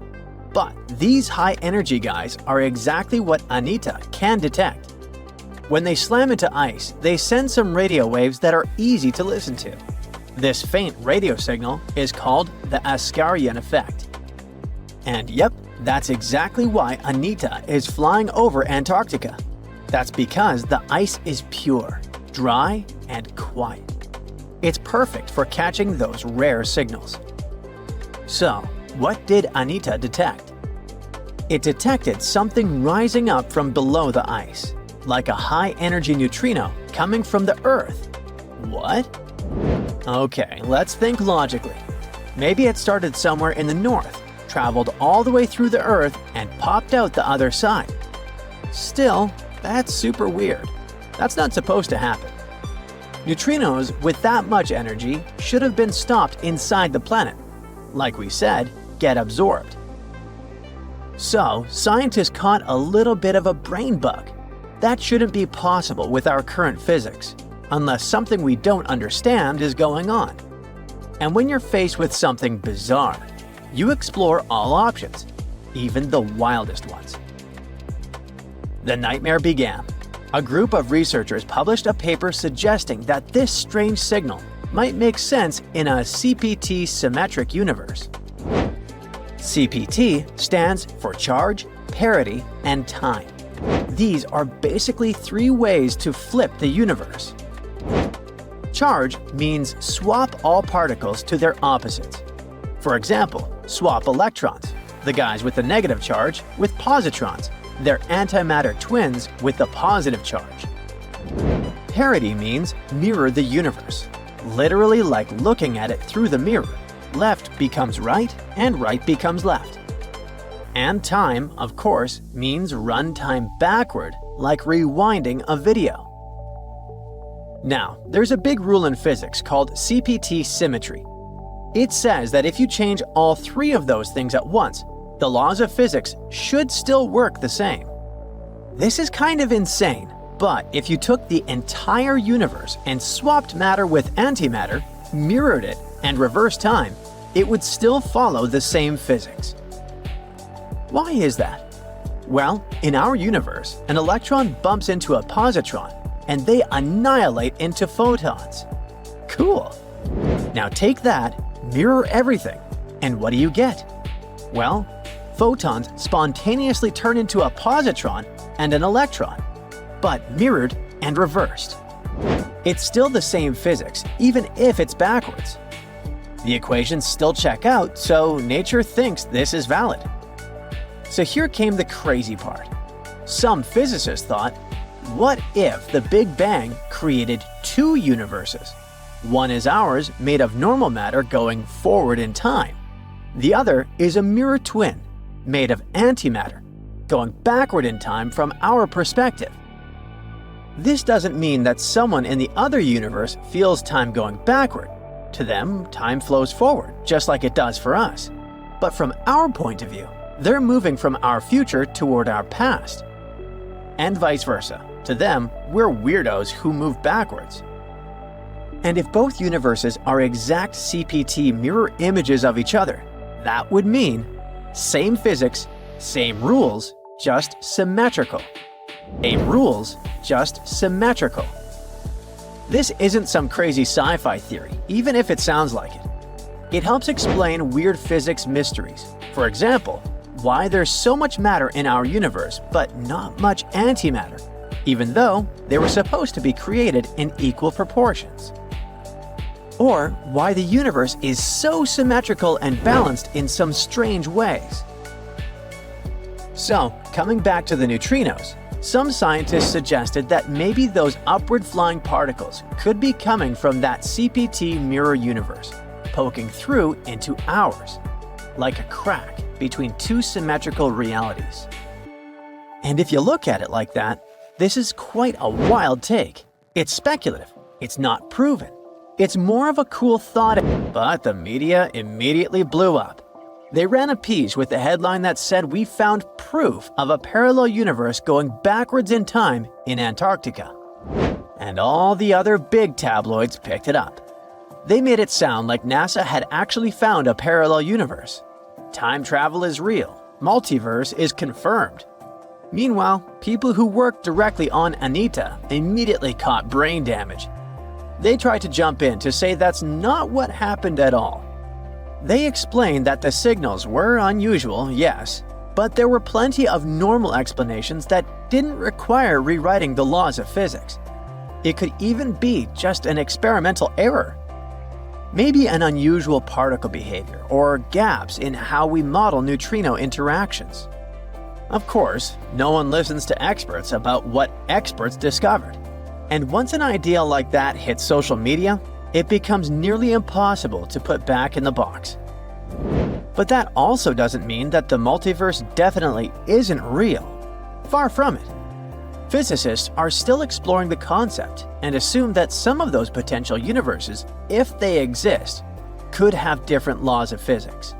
S2: But these high-energy guys are exactly what Anita can detect. When they slam into ice, they send some radio waves that are easy to listen to. This faint radio signal is called the Ascarian effect. And yep, that's exactly why Anita is flying over Antarctica. That's because the ice is pure, dry, and quiet. It's perfect for catching those rare signals. So, what did Anita detect? It detected something rising up from below the ice, like a high-energy neutrino coming from the Earth. What? Okay, let's think logically. Maybe it started somewhere in the north, traveled all the way through the Earth, and popped out the other side. Still, that's super weird. That's not supposed to happen. Neutrinos with that much energy should have been stopped inside the planet. Like we said, get absorbed. So, scientists caught a little bit of a brain bug. That shouldn't be possible with our current physics, unless something we don't understand is going on. And when you're faced with something bizarre, you explore all options, even the wildest ones. The nightmare began. A group of researchers published a paper suggesting that this strange signal might make sense in a CPT symmetric universe. CPT stands for charge, parity, and time. These are basically three ways to flip the universe. Charge means swap all particles to their opposites. For example, swap electrons, the guys with the negative charge, with positrons, their antimatter twins with the positive charge. Parity means mirror the universe, literally like looking at it through the mirror. Left becomes right and right becomes left. And time, of course, means run time backward, like rewinding a video. Now, there's a big rule in physics called CPT symmetry. It says that if you change all three of those things at once, the laws of physics should still work the same. This is kind of insane, but if you took the entire universe and swapped matter with antimatter, mirrored it, and reversed time, it would still follow the same physics. Why is that? Well, in our universe, an electron bumps into a positron, and they annihilate into photons. Cool! Now take that, mirror everything, and what do you get? Well, photons spontaneously turn into a positron and an electron, but mirrored and reversed. It's still the same physics, even if it's backwards. The equations still check out, so nature thinks this is valid. So here came the crazy part. Some physicists thought, what if the Big Bang created two universes? One is ours, made of normal matter going forward in time. The other is a mirror twin, made of antimatter, going backward in time from our perspective. This doesn't mean that someone in the other universe feels time going backward. To them, time flows forward, just like it does for us. But from our point of view, they're moving from our future toward our past. And vice versa. To them, we're weirdos who move backwards. And if both universes are exact CPT mirror images of each other, that would mean same physics, same rules, just symmetrical. Same rules, just symmetrical. This isn't some crazy sci-fi theory, even if it sounds like it. It helps explain weird physics mysteries. For example, why there's so much matter in our universe but not much antimatter, even though they were supposed to be created in equal proportions. Or why the universe is so symmetrical and balanced in some strange ways. So, coming back to the neutrinos, some scientists suggested that maybe those upward flying particles could be coming from that CPT mirror universe, poking through into ours, like a crack between two symmetrical realities. And if you look at it like that, this is quite a wild take. It's speculative. It's not proven. It's more of a cool thought, but the media immediately blew up. They ran a piece with a headline that said we found proof of a parallel universe going backwards in time in Antarctica. And all the other big tabloids picked it up. They made it sound like NASA had actually found a parallel universe. Time travel is real. Multiverse is confirmed. Meanwhile, people who worked directly on Anita immediately caught brain damage. They tried to jump in to say that's not what happened at all. They explained that the signals were unusual, yes, but there were plenty of normal explanations that didn't require rewriting the laws of physics. It could even be just an experimental error. Maybe an unusual particle behavior or gaps in how we model neutrino interactions. Of course, no one listens to experts about what experts discovered. And once an idea like that hits social media, it becomes nearly impossible to put back in the box. But that also doesn't mean that the multiverse definitely isn't real. Far from it. Physicists are still exploring the concept and assume that some of those potential universes, if they exist, could have different laws of physics.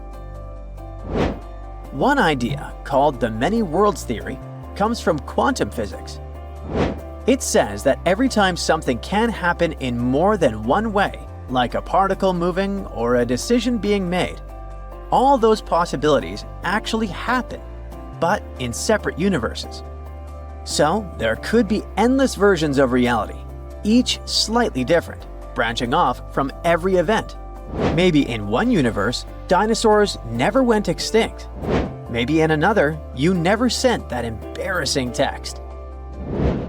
S2: One idea, called the many worlds theory, comes from quantum physics. It says that every time something can happen in more than one way, like a particle moving or a decision being made, all those possibilities actually happen, but in separate universes. So there could be endless versions of reality, each slightly different, branching off from every event. Maybe in one universe, dinosaurs never went extinct. Maybe in another, you never sent that embarrassing text.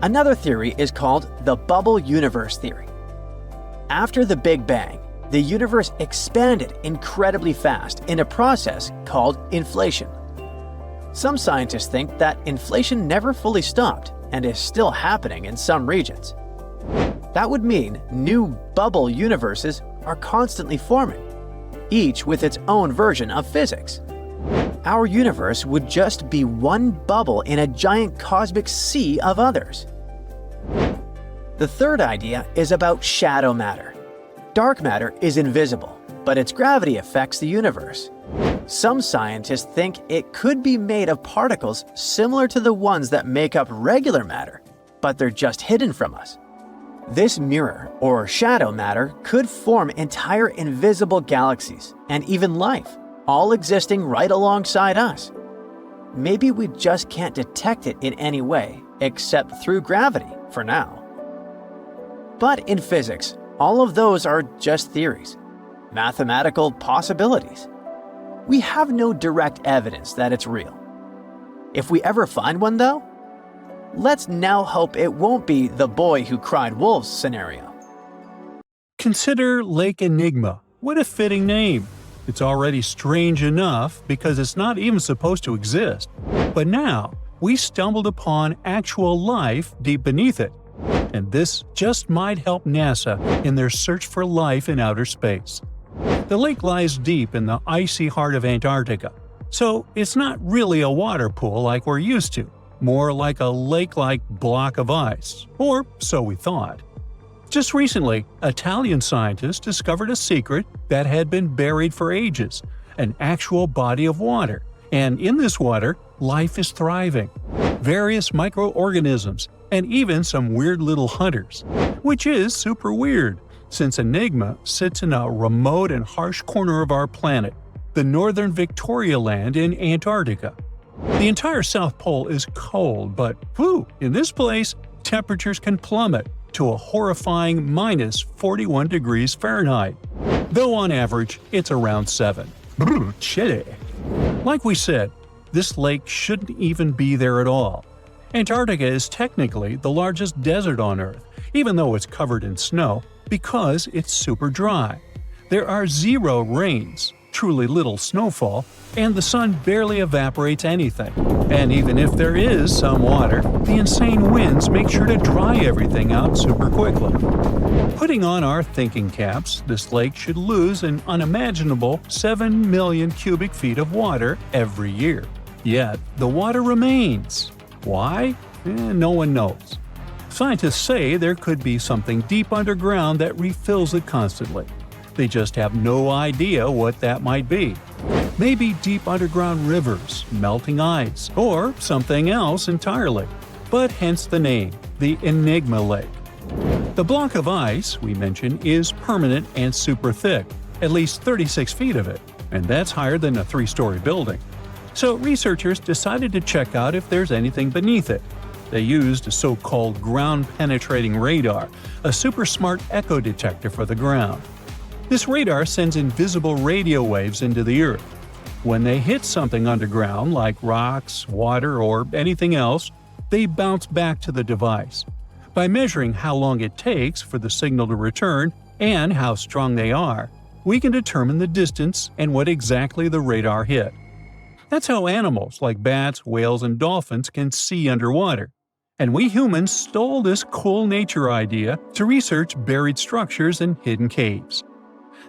S2: Another theory is called the bubble universe theory. After the Big Bang, the universe expanded incredibly fast in a process called inflation. Some scientists think that inflation never fully stopped and is still happening in some regions. That would mean new bubble universes are constantly forming, each with its own version of physics. Our universe would just be one bubble in a giant cosmic sea of others. The third idea is about shadow matter. Dark matter is invisible, but its gravity affects the universe. Some scientists think it could be made of particles similar to the ones that make up regular matter, but they're just hidden from us. This mirror, or shadow matter, could form entire invisible galaxies and even life, all existing right alongside us. Maybe we just can't detect it in any way, except through gravity, for now. But in physics, all of those are just theories, mathematical possibilities. We have no direct evidence that it's real. If we ever find one, though, let's now hope it won't be the boy who cried wolf scenario.
S1: Consider Lake Enigma. What a fitting name. It's already strange enough because it's not even supposed to exist. But now, we stumbled upon actual life deep beneath it. And this just might help NASA in their search for life in outer space. The lake lies deep in the icy heart of Antarctica, so it's not really a water pool like we're used to, more like a lake-like block of ice, or so we thought. Just recently, Italian scientists discovered a secret that had been buried for ages, an actual body of water, and in this water, life is thriving. Various microorganisms, and even some weird little hunters, which is super weird, since Enigma sits in a remote and harsh corner of our planet, the northern Victoria Land in Antarctica. The entire South Pole is cold, but in this place, temperatures can plummet to a horrifying minus 41 degrees Fahrenheit, though on average it's around 7. Chilly. Like we said, this lake shouldn't even be there at all. Antarctica is technically the largest desert on Earth, even though it's covered in snow, because it's super dry. There are zero rains, truly little snowfall, and the sun barely evaporates anything. And even if there is some water, the insane winds make sure to dry everything out super quickly. Putting on our thinking caps, this lake should lose an unimaginable 7 million cubic feet of water every year. Yet, the water remains. Why? No one knows. Scientists say there could be something deep underground that refills it constantly. They just have no idea what that might be. Maybe deep underground rivers, melting ice, or something else entirely. But hence the name, the Enigma Lake. The block of ice we mentioned is permanent and super thick, at least 36 feet of it, and that's higher than a 3-story building. So researchers decided to check out if there's anything beneath it. They used a so-called ground-penetrating radar, a super smart echo detector for the ground. This radar sends invisible radio waves into the Earth. When they hit something underground, like rocks, water, or anything else, they bounce back to the device. By measuring how long it takes for the signal to return and how strong they are, we can determine the distance and what exactly the radar hit. That's how animals like bats, whales, and dolphins can see underwater. And we humans stole this cool nature idea to research buried structures and hidden caves.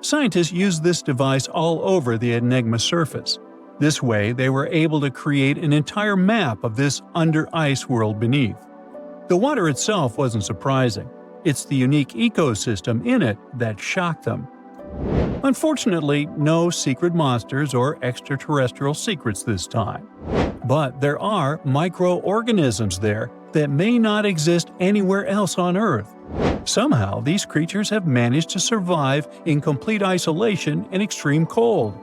S1: Scientists used this device all over the Enigma surface. This way, they were able to create an entire map of this under-ice world beneath. The water itself wasn't surprising. It's the unique ecosystem in it that shocked them. Unfortunately, no secret monsters or extraterrestrial secrets this time. But there are microorganisms there that may not exist anywhere else on Earth. Somehow, these creatures have managed to survive in complete isolation and extreme cold.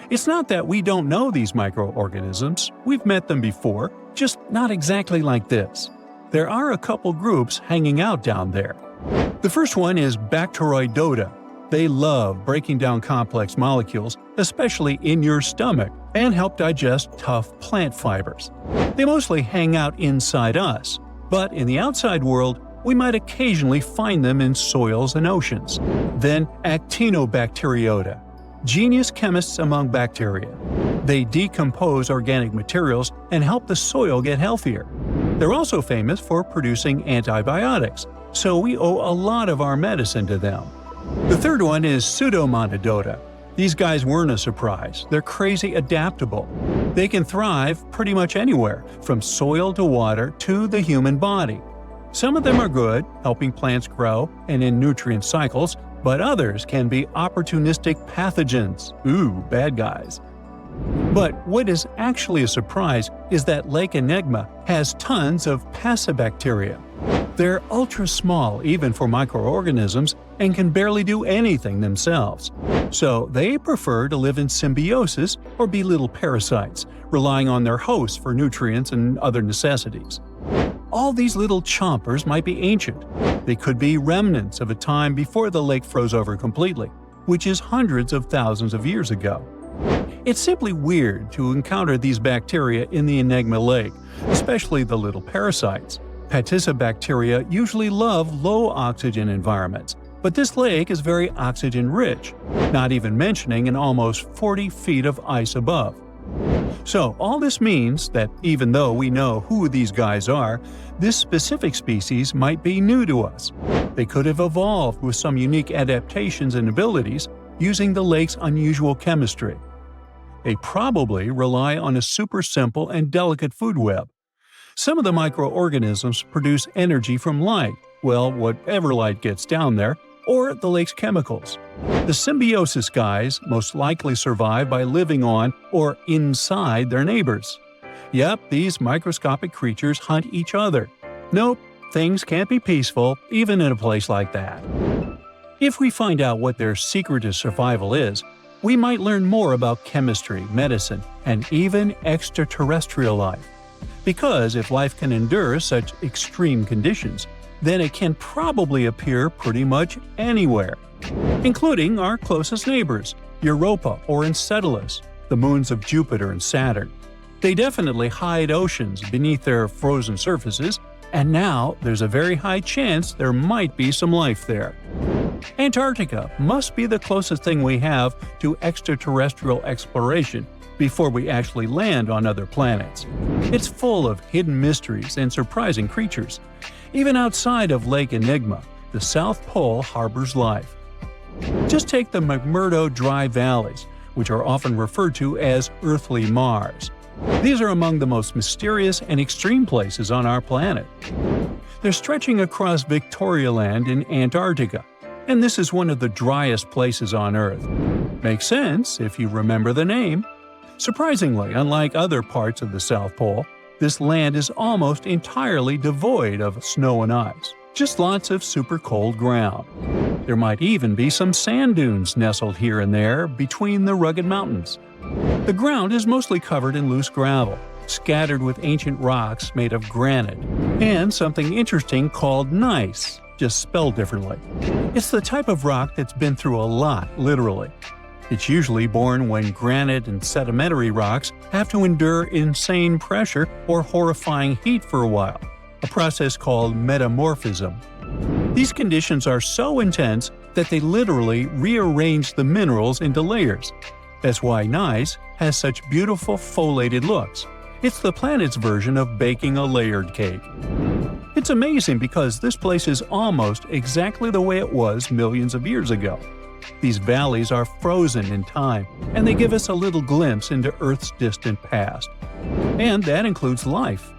S1: It's not that we don't know these microorganisms, we've met them before, just not exactly like this. There are a couple groups hanging out down there. The first one is Bacteroidota. They love breaking down complex molecules, especially in your stomach, and help digest tough plant fibers. They mostly hang out inside us, but in the outside world, we might occasionally find them in soils and oceans. Then Actinobacteriota, genius chemists among bacteria. They decompose organic materials and help the soil get healthier. They're also famous for producing antibiotics, so we owe a lot of our medicine to them. The third one is Pseudomonadota. These guys weren't a surprise. They're crazy adaptable. They can thrive pretty much anywhere, from soil to water to the human body. Some of them are good, helping plants grow and in nutrient cycles, but others can be opportunistic pathogens. Ooh, bad guys. But what is actually a surprise is that Lake Enigma has tons of passibacteria. They're ultra small even for microorganisms and can barely do anything themselves. So they prefer to live in symbiosis or be little parasites, relying on their hosts for nutrients and other necessities. All these little chompers might be ancient. They could be remnants of a time before the lake froze over completely, which is hundreds of thousands of years ago. It's simply weird to encounter these bacteria in the Enigma Lake, especially the little parasites. Passibacteria usually love low-oxygen environments, but this lake is very oxygen-rich, not even mentioning an almost 40 feet of ice above. So all this means that even though we know who these guys are, this specific species might be new to us. They could have evolved with some unique adaptations and abilities using the lake's unusual chemistry. They probably rely on a super simple and delicate food web. Some of the microorganisms produce energy from light, well, whatever light gets down there, or the lake's chemicals. The symbiosis guys most likely survive by living on or inside their neighbors. Yep, these microscopic creatures hunt each other. Nope, things can't be peaceful even in a place like that. If we find out what their secret to survival is, we might learn more about chemistry, medicine, and even extraterrestrial life. Because if life can endure such extreme conditions, then it can probably appear pretty much anywhere, including our closest neighbors, Europa or Enceladus, the moons of Jupiter and Saturn. They definitely hide oceans beneath their frozen surfaces, and now there's a very high chance there might be some life there. Antarctica must be the closest thing we have to extraterrestrial exploration before we actually land on other planets. It's full of hidden mysteries and surprising creatures. Even outside of Lake Enigma, the South Pole harbors life. Just take the McMurdo Dry Valleys, which are often referred to as Earthly Mars. These are among the most mysterious and extreme places on our planet. They're stretching across Victoria Land in Antarctica, and this is one of the driest places on Earth. Makes sense if you remember the name. Surprisingly, unlike other parts of the South Pole, this land is almost entirely devoid of snow and ice, just lots of super cold ground. There might even be some sand dunes nestled here and there between the rugged mountains. The ground is mostly covered in loose gravel, scattered with ancient rocks made of granite, and something interesting called gneiss, just spelled differently. It's the type of rock that's been through a lot, literally. It's usually born when granite and sedimentary rocks have to endure insane pressure or horrifying heat for a while, a process called metamorphism. These conditions are so intense that they literally rearrange the minerals into layers. That's why gneiss has such beautiful foliated looks. It's the planet's version of baking a layered cake. It's amazing because this place is almost exactly the way it was millions of years ago. These valleys are frozen in time, and they give us a little glimpse into Earth's distant past. And that includes life.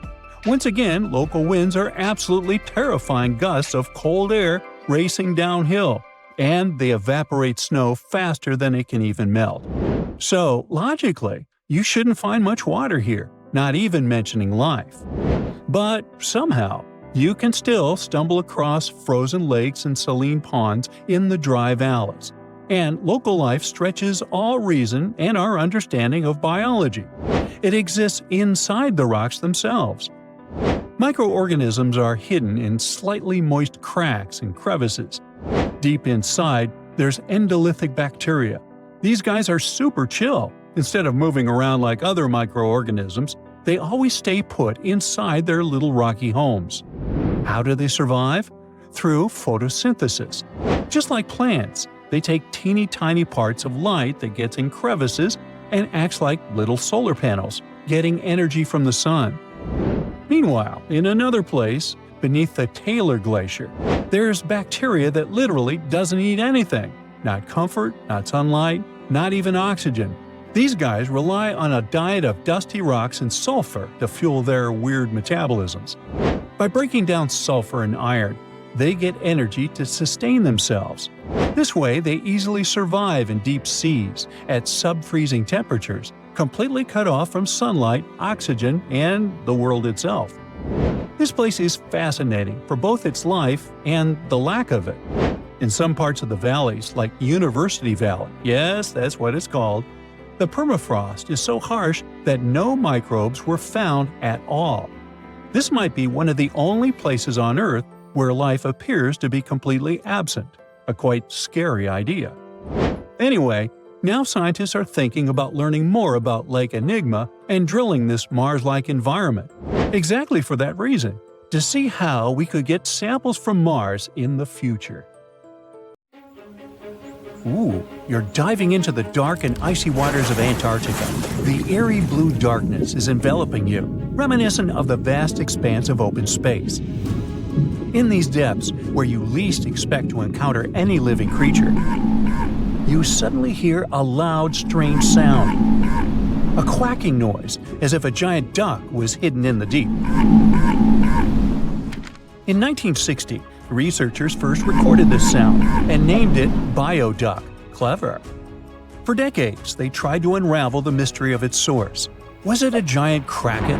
S1: Once again, local winds are absolutely terrifying gusts of cold air racing downhill, and they evaporate snow faster than it can even melt. So, logically, you shouldn't find much water here, not even mentioning life. But somehow, you can still stumble across frozen lakes and saline ponds in the dry valleys. And local life stretches all reason and our understanding of biology. It exists inside the rocks themselves. Microorganisms are hidden in slightly moist cracks and crevices. Deep inside, there's endolithic bacteria. These guys are super chill. Instead of moving around like other microorganisms, they always stay put inside their little rocky homes. How do they survive? Through photosynthesis. Just like plants, they take teeny tiny parts of light that gets in crevices and acts like little solar panels, getting energy from the sun. Meanwhile, in another place, beneath the Taylor Glacier, there's bacteria that literally doesn't eat anything. Not comfort, not sunlight, not even oxygen. These guys rely on a diet of dusty rocks and sulfur to fuel their weird metabolisms. By breaking down sulfur and iron, they get energy to sustain themselves. This way, they easily survive in deep seas at sub-freezing temperatures, completely cut off from sunlight, oxygen, and the world itself. This place is fascinating for both its life and the lack of it. In some parts of the valleys, like University Valley, yes, that's what it's called, the permafrost is so harsh that no microbes were found at all. This might be one of the only places on Earth where life appears to be completely absent, a quite scary idea. Anyway, now scientists are thinking about learning more about Lake Enigma and drilling this Mars-like environment, exactly for that reason, to see how we could get samples from Mars in the future. Ooh, you're diving into the dark and icy waters of Antarctica. The eerie blue darkness is enveloping you, reminiscent of the vast expanse of open space. In these depths, where you least expect to encounter any living creature, you suddenly hear a loud, strange sound. A quacking noise, as if a giant duck was hidden in the deep. In 1960, researchers first recorded this sound and named it bioduck. Clever. For decades, they tried to unravel the mystery of its source. Was it a giant kraken?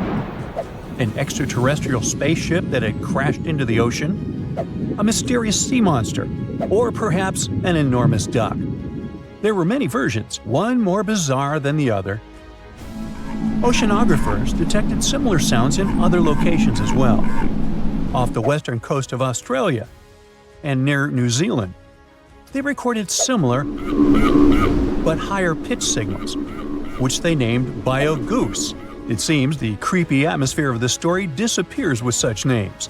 S1: An extraterrestrial spaceship that had crashed into the ocean? A mysterious sea monster? Or perhaps an enormous duck? There were many versions, one more bizarre than the other. Oceanographers detected similar sounds in other locations as well. Off the western coast of Australia and near New Zealand, they recorded similar but higher pitch signals, which they named bio-goose. It seems the creepy atmosphere of the story disappears with such names.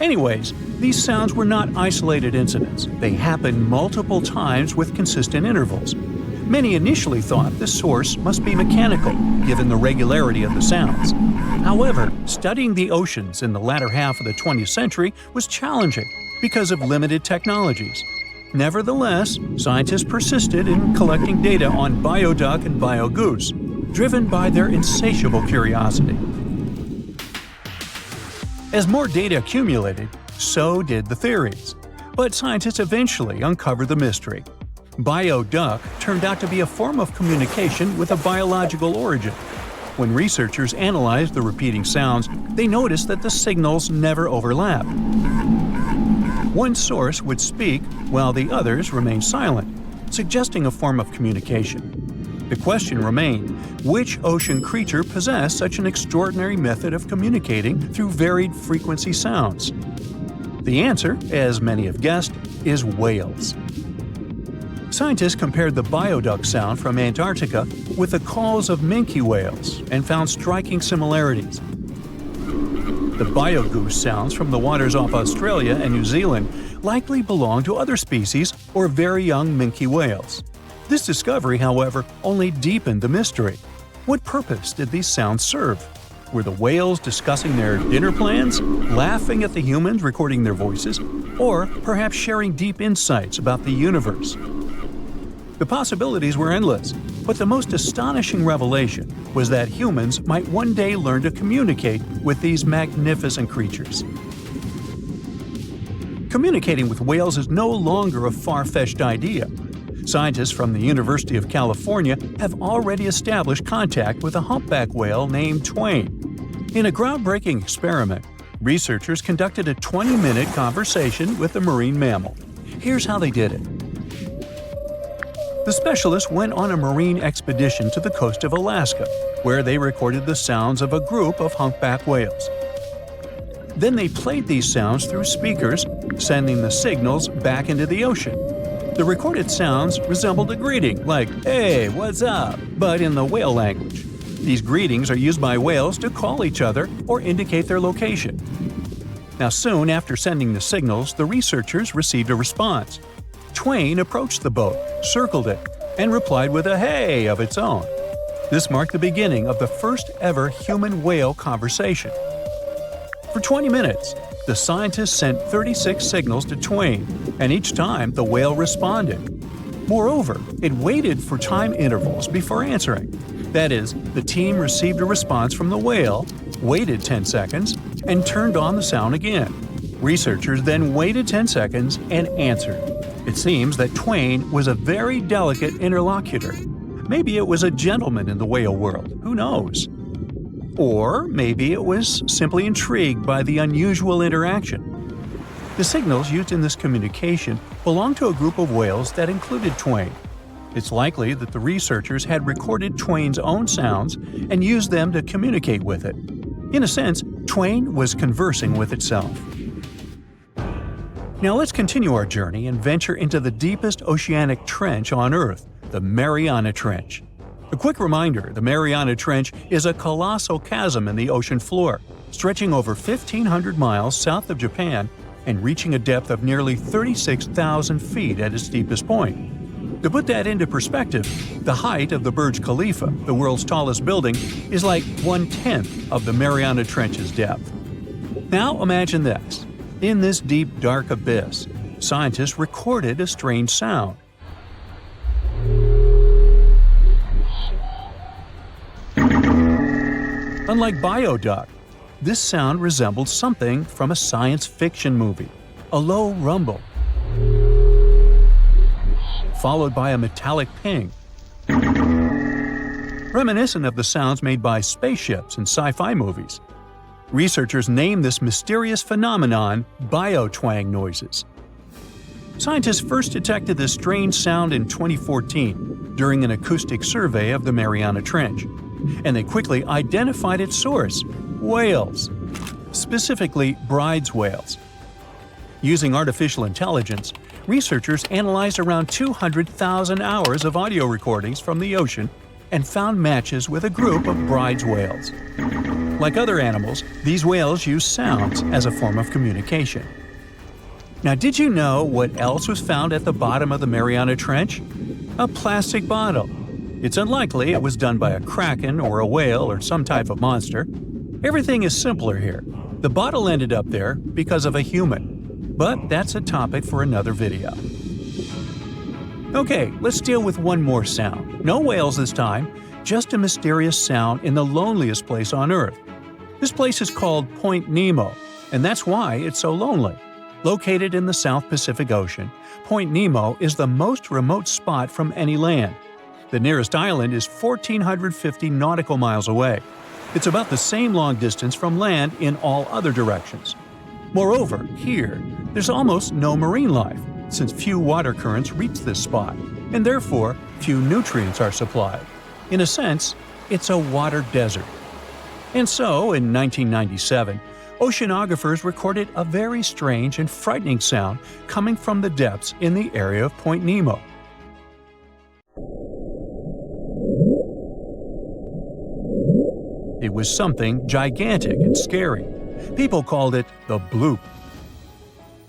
S1: Anyways, these sounds were not isolated incidents. They happened multiple times with consistent intervals. Many initially thought the source must be mechanical, given the regularity of the sounds. However, studying the oceans in the latter half of the 20th century was challenging because of limited technologies. Nevertheless, scientists persisted in collecting data on bioduck and biogoose, driven by their insatiable curiosity. As more data accumulated, so did the theories. But scientists eventually uncovered the mystery. Bioduck turned out to be a form of communication with a biological origin. When researchers analyzed the repeating sounds, they noticed that the signals never overlapped. One source would speak while the others remained silent, suggesting a form of communication. The question remained, which ocean creature possessed such an extraordinary method of communicating through varied frequency sounds? The answer, as many have guessed, is whales. Scientists compared the bioduck sound from Antarctica with the calls of minke whales and found striking similarities. The biogoose sounds from the waters off Australia and New Zealand likely belong to other species or very young minke whales. This discovery, however, only deepened the mystery. What purpose did these sounds serve? Were the whales discussing their dinner plans, laughing at the humans recording their voices, or perhaps sharing deep insights about the universe? The possibilities were endless, but the most astonishing revelation was that humans might one day learn to communicate with these magnificent creatures. Communicating with whales is no longer a far-fetched idea. Scientists from the University of California have already established contact with a humpback whale named Twain. In a groundbreaking experiment, researchers conducted a 20-minute conversation with the marine mammal. Here's how they did it. The specialists went on a marine expedition to the coast of Alaska, where they recorded the sounds of a group of humpback whales. Then they played these sounds through speakers, sending the signals back into the ocean. The recorded sounds resembled a greeting, like, "Hey, what's up?" but in the whale language. These greetings are used by whales to call each other or indicate their location. Now, soon after sending the signals, the researchers received a response. Twain approached the boat, circled it, and replied with a "hey" of its own. This marked the beginning of the first ever human-whale conversation. For 20 minutes, the scientists sent 36 signals to Twain, and each time the whale responded. Moreover, it waited for time intervals before answering. That is, the team received a response from the whale, waited 10 seconds, and turned on the sound again. Researchers then waited 10 seconds and answered. It seems that Twain was a very delicate interlocutor. Maybe it was a gentleman in the whale world, who knows? Or maybe it was simply intrigued by the unusual interaction. The signals used in this communication belonged to a group of whales that included Twain. It's likely that the researchers had recorded Twain's own sounds and used them to communicate with it. In a sense, Twain was conversing with itself. Now let's continue our journey and venture into the deepest oceanic trench on Earth, the Mariana Trench. A quick reminder, the Mariana Trench is a colossal chasm in the ocean floor, stretching over 1,500 miles south of Japan and reaching a depth of nearly 36,000 feet at its deepest point. To put that into perspective, the height of the Burj Khalifa, the world's tallest building, is like 1/10 of the Mariana Trench's depth. Now imagine this. In this deep, dark abyss, scientists recorded a strange sound. Unlike bioduck, this sound resembled something from a science fiction movie, a low rumble, followed by a metallic ping, reminiscent of the sounds made by spaceships in sci-fi movies. Researchers named this mysterious phenomenon biotwang noises. Scientists first detected this strange sound in 2014 during an acoustic survey of the Mariana Trench, and they quickly identified its source: whales, specifically bride's whales. Using artificial intelligence, researchers analyzed around 200,000 hours of audio recordings from the ocean and found matches with a group of bride's whales. Like other animals, these whales use sounds as a form of communication. Now, did you know what else was found at the bottom of the Mariana Trench? A plastic bottle. It's unlikely it was done by a kraken or a whale or some type of monster. Everything is simpler here. The bottle ended up there because of a human. But that's a topic for another video. Okay, let's deal with one more sound. No whales this time, just a mysterious sound in the loneliest place on Earth. This place is called Point Nemo, and that's why it's so lonely. Located in the South Pacific Ocean, Point Nemo is the most remote spot from any land. The nearest island is 1,450 nautical miles away. It's about the same long distance from land in all other directions. Moreover, here, there's almost no marine life, since few water currents reach this spot, and therefore few nutrients are supplied. In a sense, it's a water desert. And so, in 1997, oceanographers recorded a very strange and frightening sound coming from the depths in the area of Point Nemo. It was something gigantic and scary. People called it the bloop.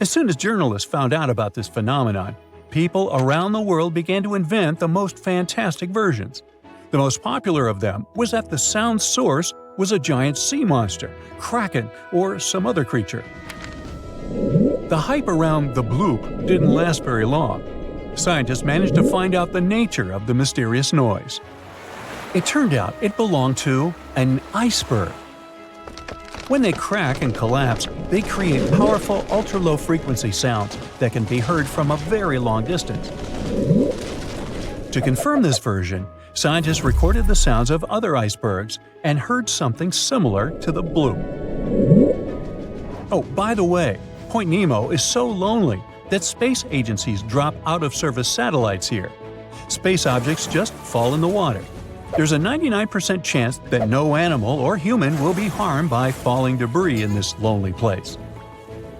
S1: As soon as journalists found out about this phenomenon, people around the world began to invent the most fantastic versions. The most popular of them was that the sound source was a giant sea monster, kraken, or some other creature. The hype around the bloop didn't last very long. Scientists managed to find out the nature of the mysterious noise. It turned out it belonged to an iceberg. When they crack and collapse, they create powerful ultra-low frequency sounds that can be heard from a very long distance. To confirm this version, scientists recorded the sounds of other icebergs and heard something similar to the bloop. Oh, by the way, Point Nemo is so lonely that space agencies drop out-of-service satellites here. Space objects just fall in the water. There's a 99% chance that no animal or human will be harmed by falling debris in this lonely place.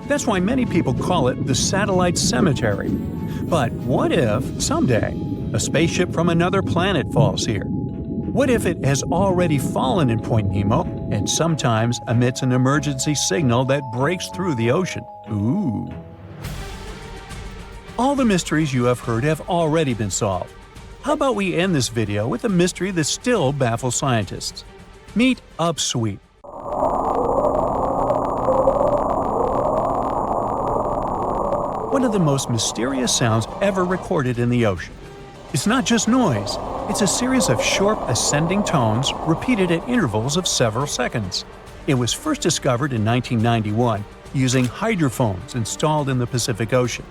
S1: That's why many people call it the satellite cemetery. But what if, someday, a spaceship from another planet falls here? What if it has already fallen in Point Nemo and sometimes emits an emergency signal that breaks through the ocean? Ooh. All the mysteries you have heard have already been solved. How about we end this video with a mystery that still baffles scientists? Meet Upsweep. One of the most mysterious sounds ever recorded in the ocean. It's not just noise, it's a series of short ascending tones repeated at intervals of several seconds. It was first discovered in 1991 using hydrophones installed in the Pacific Ocean.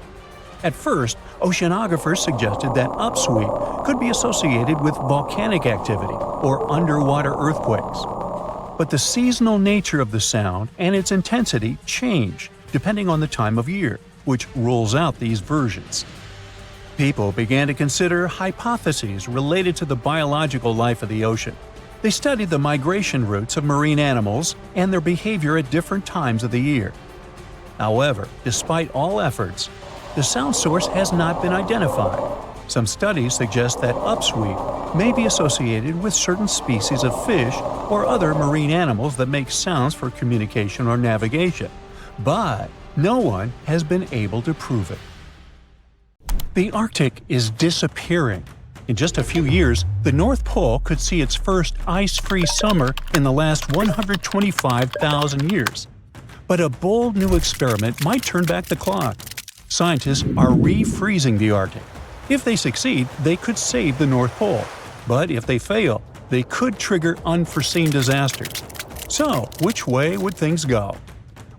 S1: At first, oceanographers suggested that upsweep could be associated with volcanic activity or underwater earthquakes. But the seasonal nature of the sound and its intensity change depending on the time of year, which rules out these versions. People began to consider hypotheses related to the biological life of the ocean. They studied the migration routes of marine animals and their behavior at different times of the year. However, despite all efforts, the sound source has not been identified. Some studies suggest that upsweep may be associated with certain species of fish or other marine animals that make sounds for communication or navigation, but no one has been able to prove it. The Arctic is disappearing. In just a few years, the North Pole could see its first ice-free summer in the last 125,000 years. But a bold new experiment might turn back the clock. Scientists are refreezing the Arctic. If they succeed, they could save the North Pole. But if they fail, they could trigger unforeseen disasters. So, which way would things go?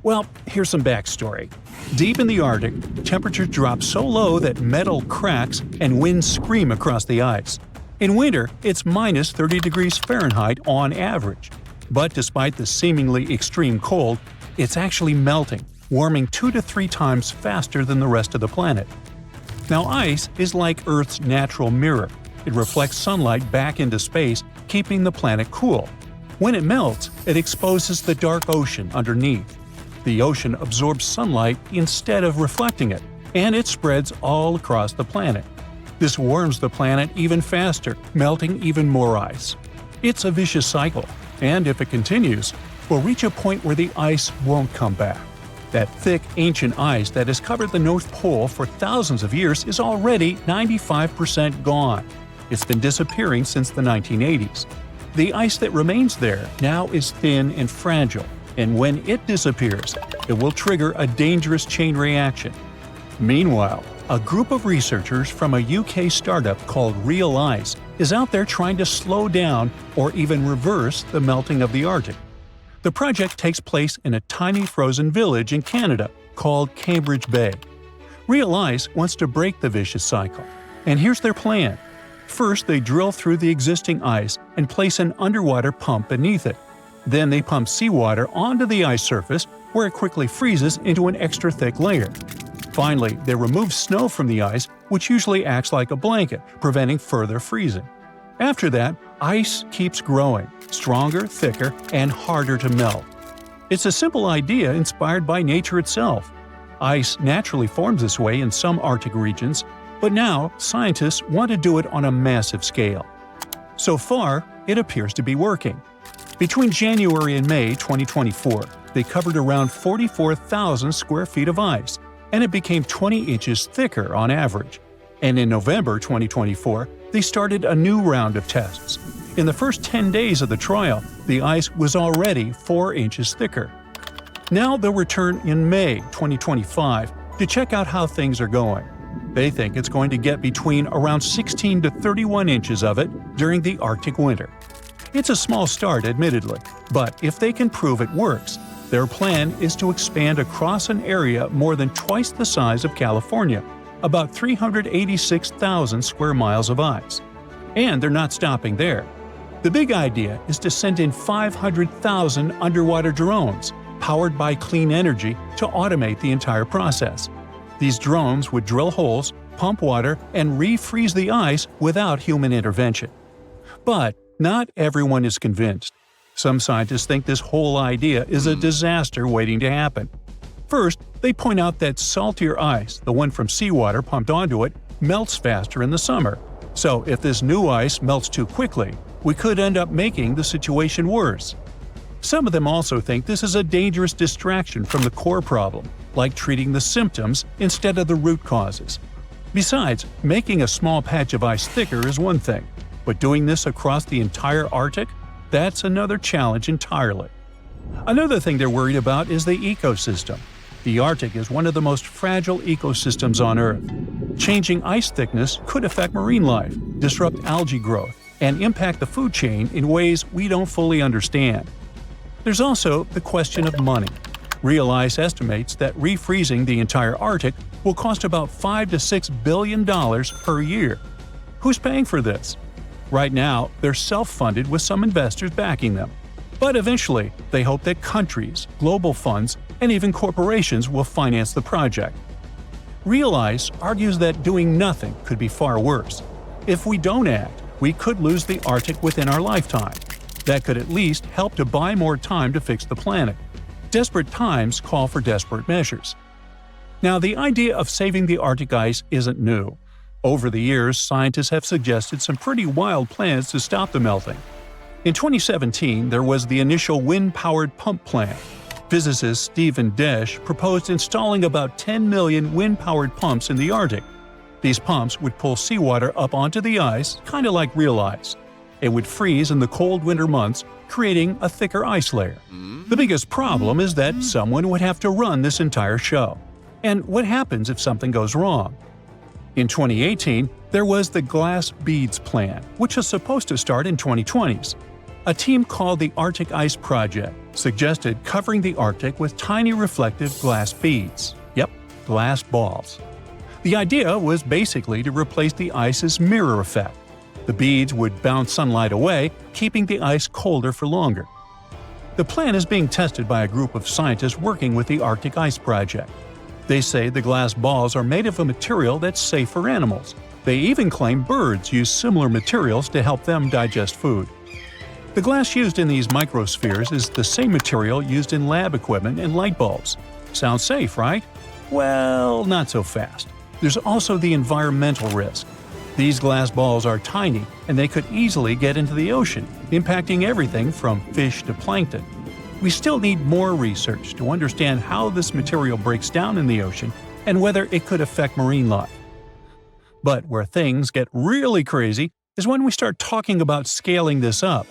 S1: Well, here's some backstory. Deep in the Arctic, temperatures drop so low that metal cracks and winds scream across the ice. In winter, it's minus 30 degrees Fahrenheit on average. But despite the seemingly extreme cold, it's actually melting, warming 2 to 3 times faster than the rest of the planet. Now, ice is like Earth's natural mirror. It reflects sunlight back into space, keeping the planet cool. When it melts, it exposes the dark ocean underneath. The ocean absorbs sunlight instead of reflecting it, and it spreads all across the planet. This warms the planet even faster, melting even more ice. It's a vicious cycle, and if it continues, we'll reach a point where the ice won't come back. That thick, ancient ice that has covered the North Pole for thousands of years is already 95% gone. It's been disappearing since the 1980s. The ice that remains there now is thin and fragile, and when it disappears, it will trigger a dangerous chain reaction. Meanwhile, a group of researchers from a UK startup called Real Ice is out there trying to slow down or even reverse the melting of the Arctic. The project takes place in a tiny frozen village in Canada called Cambridge Bay. Real Ice wants to break the vicious cycle, and here's their plan. First, they drill through the existing ice and place an underwater pump beneath it. Then they pump seawater onto the ice surface, where it quickly freezes into an extra thick layer. Finally, they remove snow from the ice, which usually acts like a blanket, preventing further freezing. After that, ice keeps growing, stronger, thicker, and harder to melt. It's a simple idea inspired by nature itself. Ice naturally forms this way in some Arctic regions, but now scientists want to do it on a massive scale. So far, it appears to be working. Between January and May 2024, they covered around 44,000 square feet of ice, and it became 20 inches thicker on average. And in November 2024, they started a new round of tests. In the first 10 days of the trial, the ice was already 4 inches thicker. Now they'll return in May 2025 to check out how things are going. They think it's going to get between around 16 to 31 inches of it during the Arctic winter. It's a small start, admittedly, but if they can prove it works, their plan is to expand across an area more than twice the size of California, about 386,000 square miles of ice. And they're not stopping there. The big idea is to send in 500,000 underwater drones, powered by clean energy, to automate the entire process. These drones would drill holes, pump water, and refreeze the ice without human intervention. But not everyone is convinced. Some scientists think this whole idea is a disaster waiting to happen. First, they point out that saltier ice, the one from seawater pumped onto it, melts faster in the summer. So if this new ice melts too quickly, we could end up making the situation worse. Some of them also think this is a dangerous distraction from the core problem, like treating the symptoms instead of the root causes. Besides, making a small patch of ice thicker is one thing, but doing this across the entire Arctic? That's another challenge entirely. Another thing they're worried about is the ecosystem. The Arctic is one of the most fragile ecosystems on Earth. Changing ice thickness could affect marine life, disrupt algae growth, and impact the food chain in ways we don't fully understand. There's also the question of money. Real Ice estimates that refreezing the entire Arctic will cost about $5 to $6 billion per year. Who's paying for this? Right now, they're self-funded with some investors backing them. But eventually, they hope that countries, global funds, and even corporations will finance the project. Real Ice argues that doing nothing could be far worse. If we don't act, we could lose the Arctic within our lifetime. That could at least help to buy more time to fix the planet. Desperate times call for desperate measures. Now, the idea of saving the Arctic ice isn't new. Over the years, scientists have suggested some pretty wild plans to stop the melting. In 2017, there was the initial wind-powered pump plan. Physicist Stephen Desch proposed installing about 10 million wind-powered pumps in the Arctic. These pumps would pull seawater up onto the ice, kind of like real ice. It would freeze in the cold winter months, creating a thicker ice layer. The biggest problem is that someone would have to run this entire show. And what happens if something goes wrong? In 2018, there was the Glass Beads Plan, which was supposed to start in 2020s. A team called the Arctic Ice Project suggested covering the Arctic with tiny reflective glass beads. Yep, glass balls. The idea was basically to replace the ice's mirror effect. The beads would bounce sunlight away, keeping the ice colder for longer. The plan is being tested by a group of scientists working with the Arctic Ice Project. They say the glass balls are made of a material that's safe for animals. They even claim birds use similar materials to help them digest food. The glass used in these microspheres is the same material used in lab equipment and light bulbs. Sounds safe, right? Well, not so fast. There's also the environmental risk. These glass balls are tiny, and they could easily get into the ocean, impacting everything from fish to plankton. We still need more research to understand how this material breaks down in the ocean and whether it could affect marine life. But where things get really crazy is when we start talking about scaling this up.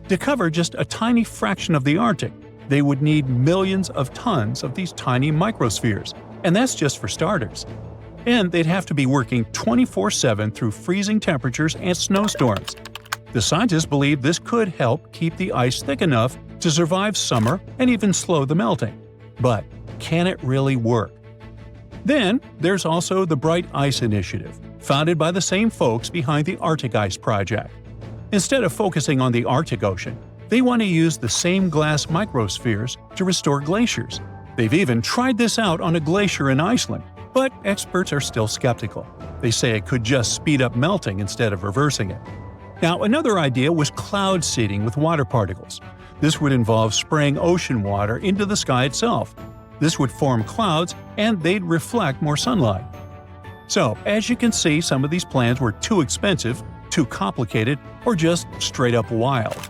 S1: To cover just a tiny fraction of the Arctic, they would need millions of tons of these tiny microspheres, and that's just for starters. And they'd have to be working 24/7 through freezing temperatures and snowstorms. The scientists believe this could help keep the ice thick enough to survive summer and even slow the melting. But can it really work? Then, there's also the Bright Ice Initiative, founded by the same folks behind the Arctic Ice Project. Instead of focusing on the Arctic Ocean, they want to use the same glass microspheres to restore glaciers. They've even tried this out on a glacier in Iceland, but experts are still skeptical. They say it could just speed up melting instead of reversing it. Now, another idea was cloud seeding with water particles. This would involve spraying ocean water into the sky itself. This would form clouds, and they'd reflect more sunlight. So, as you can see, some of these plans were too expensive, too complicated, or just straight up wild.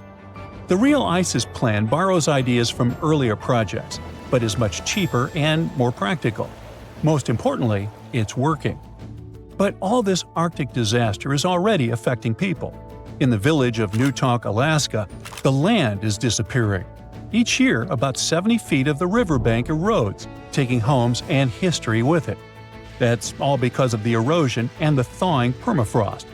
S1: The real ICES plan borrows ideas from earlier projects, but is much cheaper and more practical. Most importantly, it's working. But all this Arctic disaster is already affecting people. In the village of Newtok, Alaska, the land is disappearing. Each year, about 70 feet of the riverbank erodes, taking homes and history with it. That's all because of the erosion and the thawing permafrost.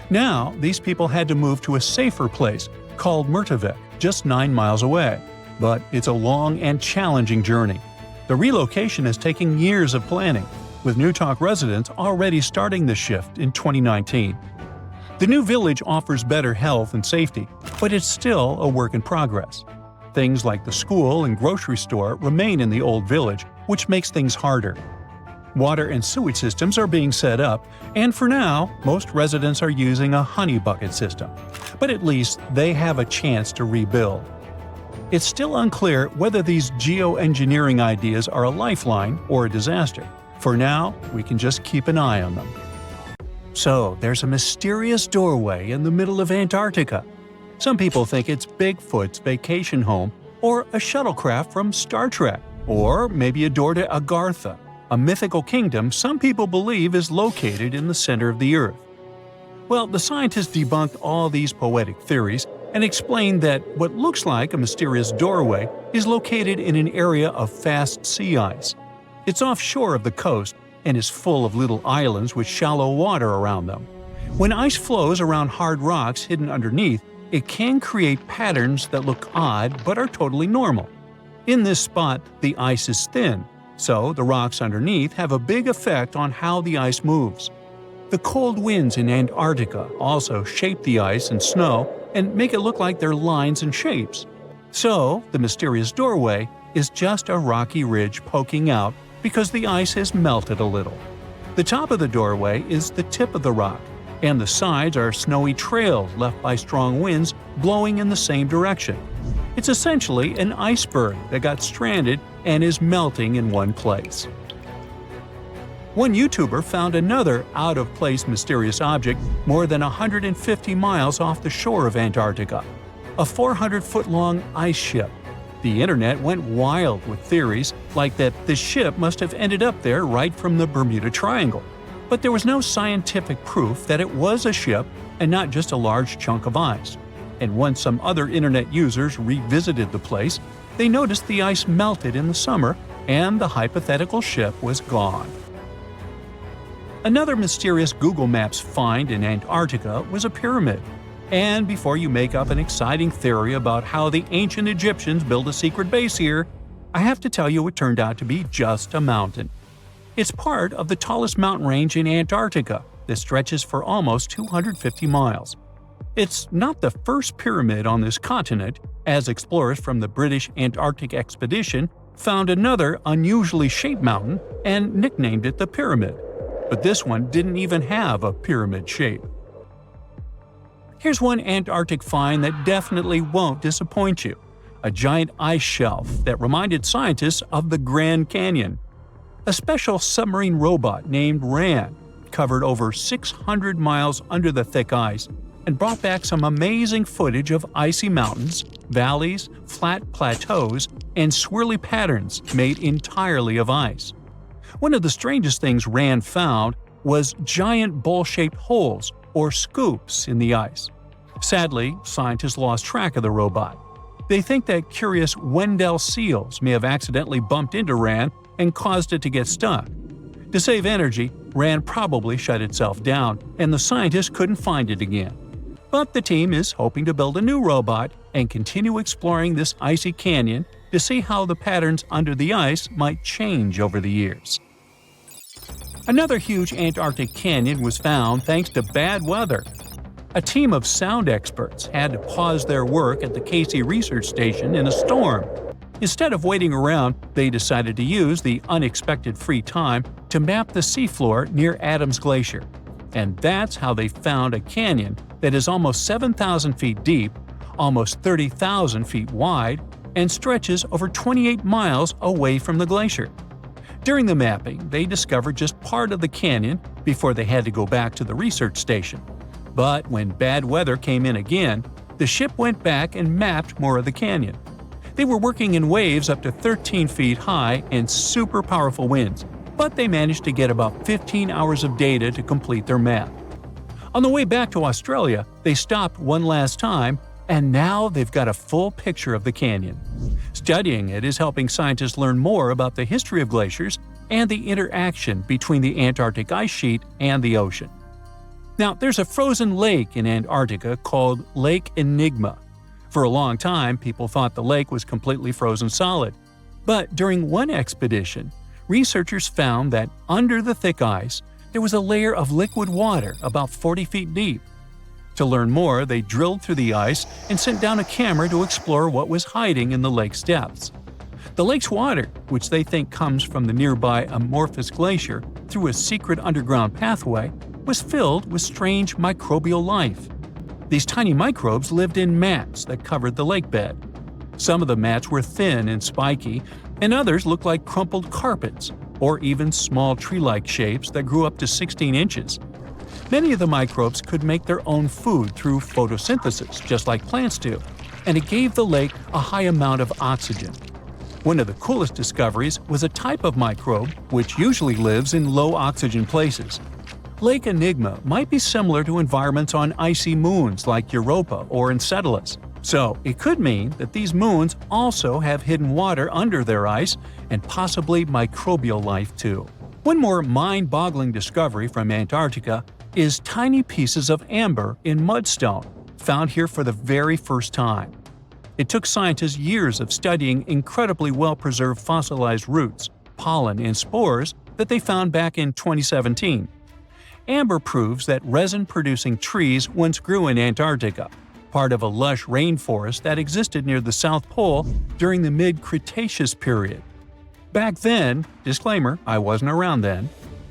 S1: Now, these people had to move to a safer place called Murtavik, just 9 miles away. But it's a long and challenging journey. The relocation is taking years of planning, with Newtok residents already starting the shift in 2019. The new village offers better health and safety, but it's still a work in progress. Things like the school and grocery store remain in the old village, which makes things harder. Water and sewage systems are being set up, and for now, most residents are using a honey bucket system. But at least they have a chance to rebuild. It's still unclear whether these geoengineering ideas are a lifeline or a disaster. For now, we can just keep an eye on them. So, there's a mysterious doorway in the middle of Antarctica. Some people think it's Bigfoot's vacation home, or a shuttlecraft from Star Trek, or maybe a door to Agartha, a mythical kingdom some people believe is located in the center of the Earth. Well, the scientists debunked all these poetic theories and explained that what looks like a mysterious doorway is located in an area of fast sea ice. It's offshore of the coast and is full of little islands with shallow water around them. When ice flows around hard rocks hidden underneath, it can create patterns that look odd but are totally normal. In this spot, the ice is thin, so the rocks underneath have a big effect on how the ice moves. The cold winds in Antarctica also shape the ice and snow and make it look like they're lines and shapes. So, the mysterious doorway is just a rocky ridge poking out because the ice has melted a little. The top of the doorway is the tip of the rock, and the sides are snowy trails left by strong winds blowing in the same direction. It's essentially an iceberg that got stranded and is melting in one place. One YouTuber found another out-of-place mysterious object more than 150 miles off the shore of Antarctica, a 400-foot-long ice ship. The internet went wild with theories like that the ship must have ended up there right from the Bermuda Triangle. But there was no scientific proof that it was a ship and not just a large chunk of ice. And once some other internet users revisited the place, they noticed the ice melted in the summer and the hypothetical ship was gone. Another mysterious Google Maps find in Antarctica was a pyramid. And before you make up an exciting theory about how the ancient Egyptians built a secret base here, I have to tell you it turned out to be just a mountain. It's part of the tallest mountain range in Antarctica that stretches for almost 250 miles. It's not the first pyramid on this continent, as explorers from the British Antarctic Expedition found another unusually shaped mountain and nicknamed it the Pyramid. But this one didn't even have a pyramid shape. Here's one Antarctic find that definitely won't disappoint you: a giant ice shelf that reminded scientists of the Grand Canyon. A special submarine robot named RAN covered over 600 miles under the thick ice and brought back some amazing footage of icy mountains, valleys, flat plateaus, and swirly patterns made entirely of ice. One of the strangest things RAN found was giant bowl-shaped holes or scoops in the ice. Sadly, scientists lost track of the robot. They think that curious Wendell seals may have accidentally bumped into RAN and caused it to get stuck. To save energy, RAN probably shut itself down, and the scientists couldn't find it again. But the team is hoping to build a new robot and continue exploring this icy canyon to see how the patterns under the ice might change over the years. Another huge Antarctic canyon was found thanks to bad weather. A team of sound experts had to pause their work at the Casey Research Station in a storm. Instead of waiting around, they decided to use the unexpected free time to map the seafloor near Adams Glacier. And that's how they found a canyon that is almost 7,000 feet deep, almost 30,000 feet wide, and stretches over 28 miles away from the glacier. During the mapping, they discovered just part of the canyon before they had to go back to the research station. But when bad weather came in again, the ship went back and mapped more of the canyon. They were working in waves up to 13 feet high and super powerful winds, but they managed to get about 15 hours of data to complete their map. On the way back to Australia, they stopped one last time, and now they've got a full picture of the canyon. Studying it is helping scientists learn more about the history of glaciers and the interaction between the Antarctic ice sheet and the ocean. Now, there's a frozen lake in Antarctica called Lake Enigma. For a long time, people thought the lake was completely frozen solid. But during one expedition, researchers found that under the thick ice, there was a layer of liquid water about 40 feet deep. To learn more, they drilled through the ice and sent down a camera to explore what was hiding in the lake's depths. The lake's water, which they think comes from the nearby Amorphous Glacier through a secret underground pathway, was filled with strange microbial life. These tiny microbes lived in mats that covered the lake bed. Some of the mats were thin and spiky, and others looked like crumpled carpets, or even small tree-like shapes that grew up to 16 inches. Many of the microbes could make their own food through photosynthesis, just like plants do, and it gave the lake a high amount of oxygen. One of the coolest discoveries was a type of microbe which usually lives in low-oxygen places. Lake Enigma might be similar to environments on icy moons like Europa or Enceladus, so it could mean that these moons also have hidden water under their ice and possibly microbial life too. One more mind-boggling discovery from Antarctica is tiny pieces of amber in mudstone, found here for the very first time. It took scientists years of studying incredibly well-preserved fossilized roots, pollen, and spores that they found back in 2017. Amber proves that resin-producing trees once grew in Antarctica, part of a lush rainforest that existed near the South Pole during the mid-Cretaceous period. Back then, disclaimer, I wasn't around then,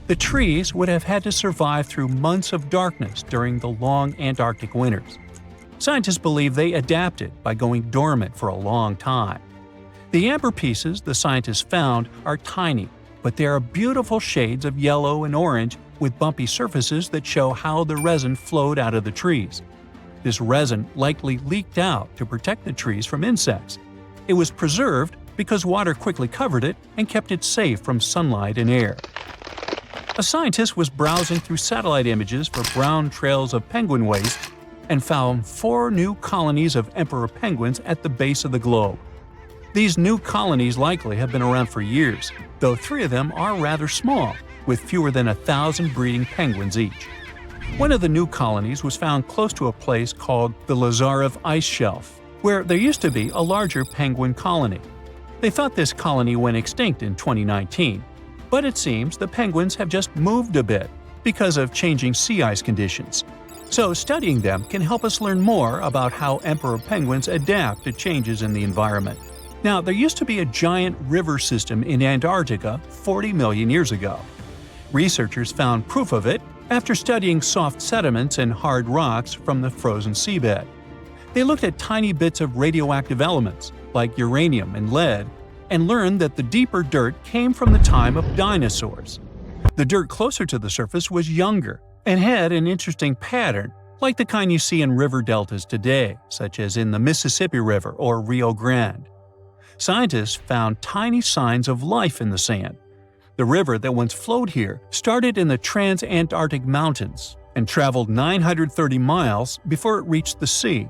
S1: the trees would have had to survive through months of darkness during the long Antarctic winters. Scientists believe they adapted by going dormant for a long time. The amber pieces the scientists found are tiny, but they are beautiful shades of yellow and orange with bumpy surfaces that show how the resin flowed out of the trees. This resin likely leaked out to protect the trees from insects. It was preserved because water quickly covered it and kept it safe from sunlight and air. A scientist was browsing through satellite images for brown trails of penguin waste and found 4 new colonies of emperor penguins at the base of the globe. These new colonies likely have been around for years, though 3 of them are rather small, with fewer than 1,000 breeding penguins each. One of the new colonies was found close to a place called the Lazarev Ice Shelf, where there used to be a larger penguin colony. They thought this colony went extinct in 2019, but it seems the penguins have just moved a bit because of changing sea ice conditions. So studying them can help us learn more about how emperor penguins adapt to changes in the environment. Now, there used to be a giant river system in Antarctica 40 million years ago. Researchers found proof of it after studying soft sediments and hard rocks from the frozen seabed. They looked at tiny bits of radioactive elements, like uranium and lead, and learned that the deeper dirt came from the time of dinosaurs. The dirt closer to the surface was younger and had an interesting pattern, like the kind you see in river deltas today, such as in the Mississippi River or Rio Grande. Scientists found tiny signs of life in the sand. The river that once flowed here started in the Trans-Antarctic Mountains and traveled 930 miles before it reached the sea.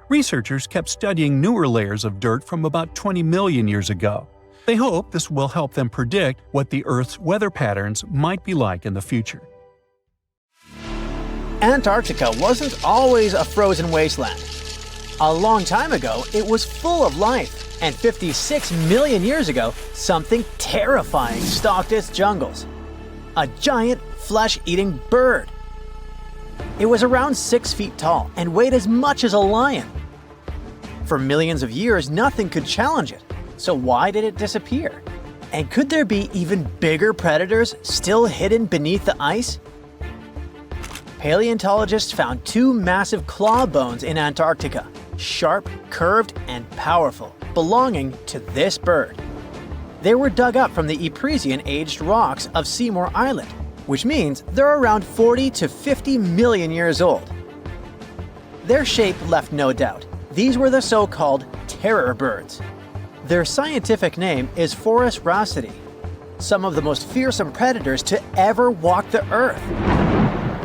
S1: Researchers kept studying newer layers of dirt from about 20 million years ago. They hope this will help them predict what the Earth's weather patterns might be like in the future.
S2: Antarctica wasn't always a frozen wasteland. A long time ago, it was full of life, and 56 million years ago, something terrifying stalked its jungles. A giant, flesh-eating bird. It was around 6 feet tall and weighed as much as a lion. For millions of years, nothing could challenge it. So why did it disappear? And could there be even bigger predators still hidden beneath the ice? Paleontologists found 2 massive claw bones in Antarctica, sharp, curved, and powerful, belonging to this bird. They were dug up from the Epresian-aged rocks of Seymour Island, which means they're around 40 to 50 million years old. Their shape left no doubt. These were the so-called terror birds. Their scientific name is Forus rauceti, some of the most fearsome predators to ever walk the earth.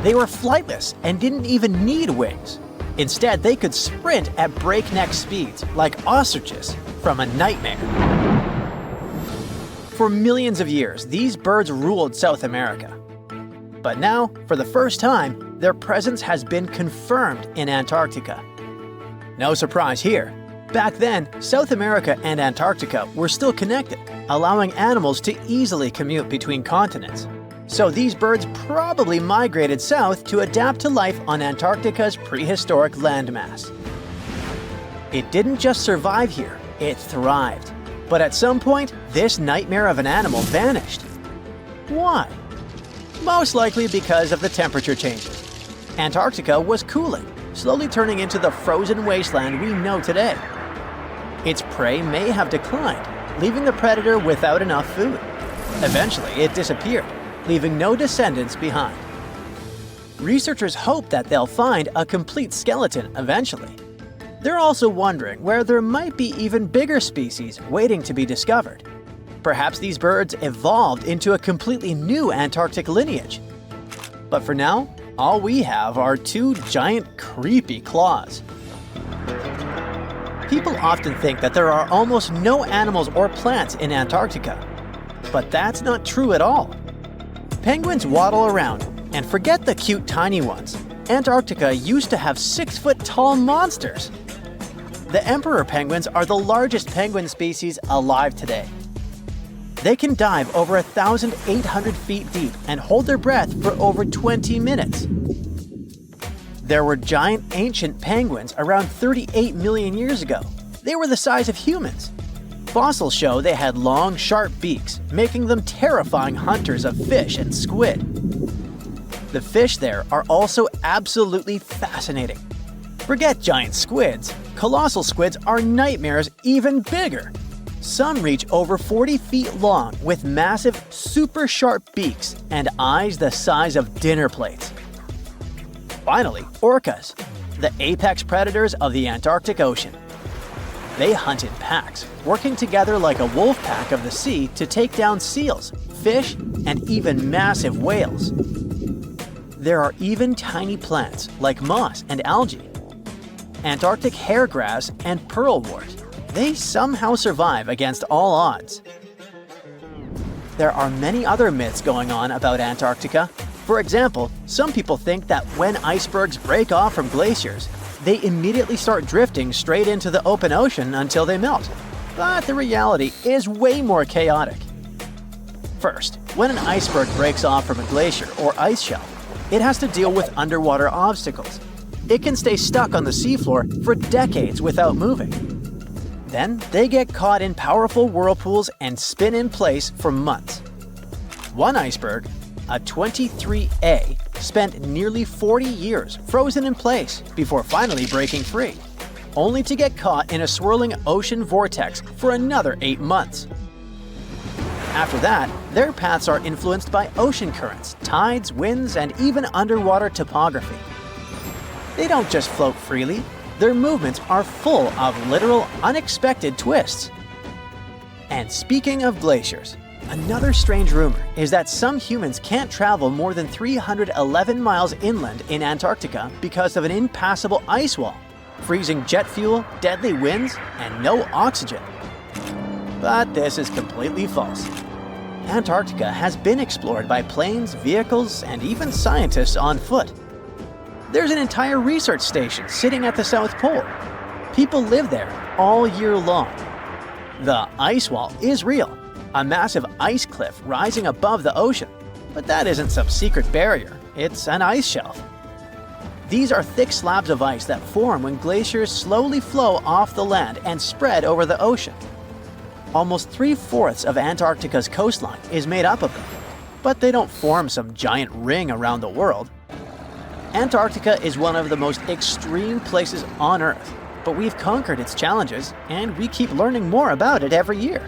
S2: They were flightless and didn't even need wings. Instead, they could sprint at breakneck speeds, like ostriches from a nightmare. For millions of years, these birds ruled South America. But now, for the first time, their presence has been confirmed in Antarctica. No surprise here. Back then, South America and Antarctica were still connected, allowing animals to easily commute between continents. So these birds probably migrated south to adapt to life on Antarctica's prehistoric landmass. It didn't just survive here, it thrived. But at some point, this nightmare of an animal vanished. Why? Most likely because of the temperature changes. Antarctica was cooling, slowly turning into the frozen wasteland we know today. Its prey may have declined, leaving the predator without enough food. Eventually, it disappeared, leaving no descendants behind. Researchers hope that they'll find a complete skeleton eventually. They're also wondering where there might be even bigger species waiting to be discovered. Perhaps these birds evolved into a completely new Antarctic lineage. But for now, all we have are 2 giant, creepy claws. People often think that there are almost no animals or plants in Antarctica. But that's not true at all. Penguins waddle around, and forget the cute tiny ones. Antarctica used to have 6-foot-tall monsters. The emperor penguins are the largest penguin species alive today. They can dive over 1,800 feet deep and hold their breath for over 20 minutes. There were giant ancient penguins around 38 million years ago. They were the size of humans. Fossils show they had long, sharp beaks, making them terrifying hunters of fish and squid. The fish there are also absolutely fascinating. Forget giant squids. Colossal squids are nightmares even bigger. Some reach over 40 feet long with massive, super sharp beaks and eyes the size of dinner plates. Finally, orcas, the apex predators of the Antarctic Ocean. They hunt in packs, working together like a wolf pack of the sea to take down seals, fish, and even massive whales. There are even tiny plants like moss and algae, Antarctic hairgrass, and pearlwort. They somehow survive against all odds. There are many other myths going on about Antarctica. For example, some people think that when icebergs break off from glaciers, they immediately start drifting straight into the open ocean until they melt. But the reality is way more chaotic. First, when an iceberg breaks off from a glacier or ice shelf, it has to deal with underwater obstacles. It can stay stuck on the seafloor for decades without moving. Then, they get caught in powerful whirlpools and spin in place for months. One iceberg, a 23A, spent nearly 40 years frozen in place before finally breaking free, only to get caught in a swirling ocean vortex for another 8 months. After that, their paths are influenced by ocean currents, tides, winds, and even underwater topography. They don't just float freely. Their movements are full of literal, unexpected twists. And speaking of glaciers, another strange rumor is that some humans can't travel more than 311 miles inland in Antarctica because of an impassable ice wall, freezing jet fuel, deadly winds, and no oxygen. But this is completely false. Antarctica has been explored by planes, vehicles, and even scientists on foot. There's an entire research station sitting at the South Pole. People live there all year long. The ice wall is real, a massive ice cliff rising above the ocean. But that isn't some secret barrier, it's an ice shelf. These are thick slabs of ice that form when glaciers slowly flow off the land and spread over the ocean. Almost 3/4 of Antarctica's coastline is made up of them, but they don't form some giant ring around the world. Antarctica is one of the most extreme places on Earth, but we've conquered its challenges and we keep learning more about it every year.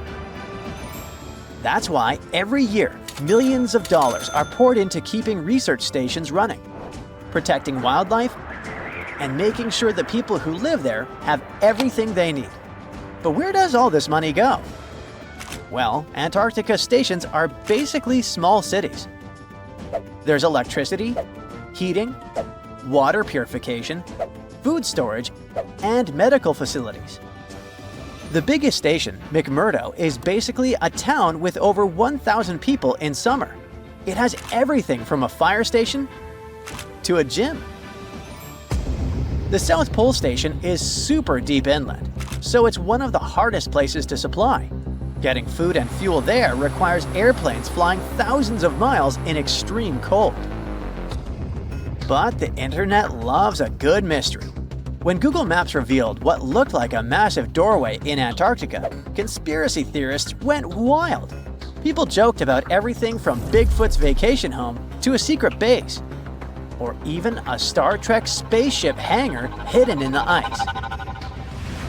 S2: That's why every year, millions of dollars are poured into keeping research stations running, protecting wildlife, and making sure the people who live there have everything they need. But where does all this money go? Well, Antarctica stations are basically small cities. There's electricity, heating, water purification, food storage, and medical facilities. The biggest station, McMurdo, is basically a town with over 1,000 people in summer. It has everything from a fire station to a gym. The South Pole Station is super deep inland, so it's one of the hardest places to supply. Getting food and fuel there requires airplanes flying thousands of miles in extreme cold. But the internet loves a good mystery. When Google Maps revealed what looked like a massive doorway in Antarctica, conspiracy theorists went wild. People joked about everything from Bigfoot's vacation home to a secret base, or even a Star Trek spaceship hangar hidden in the ice.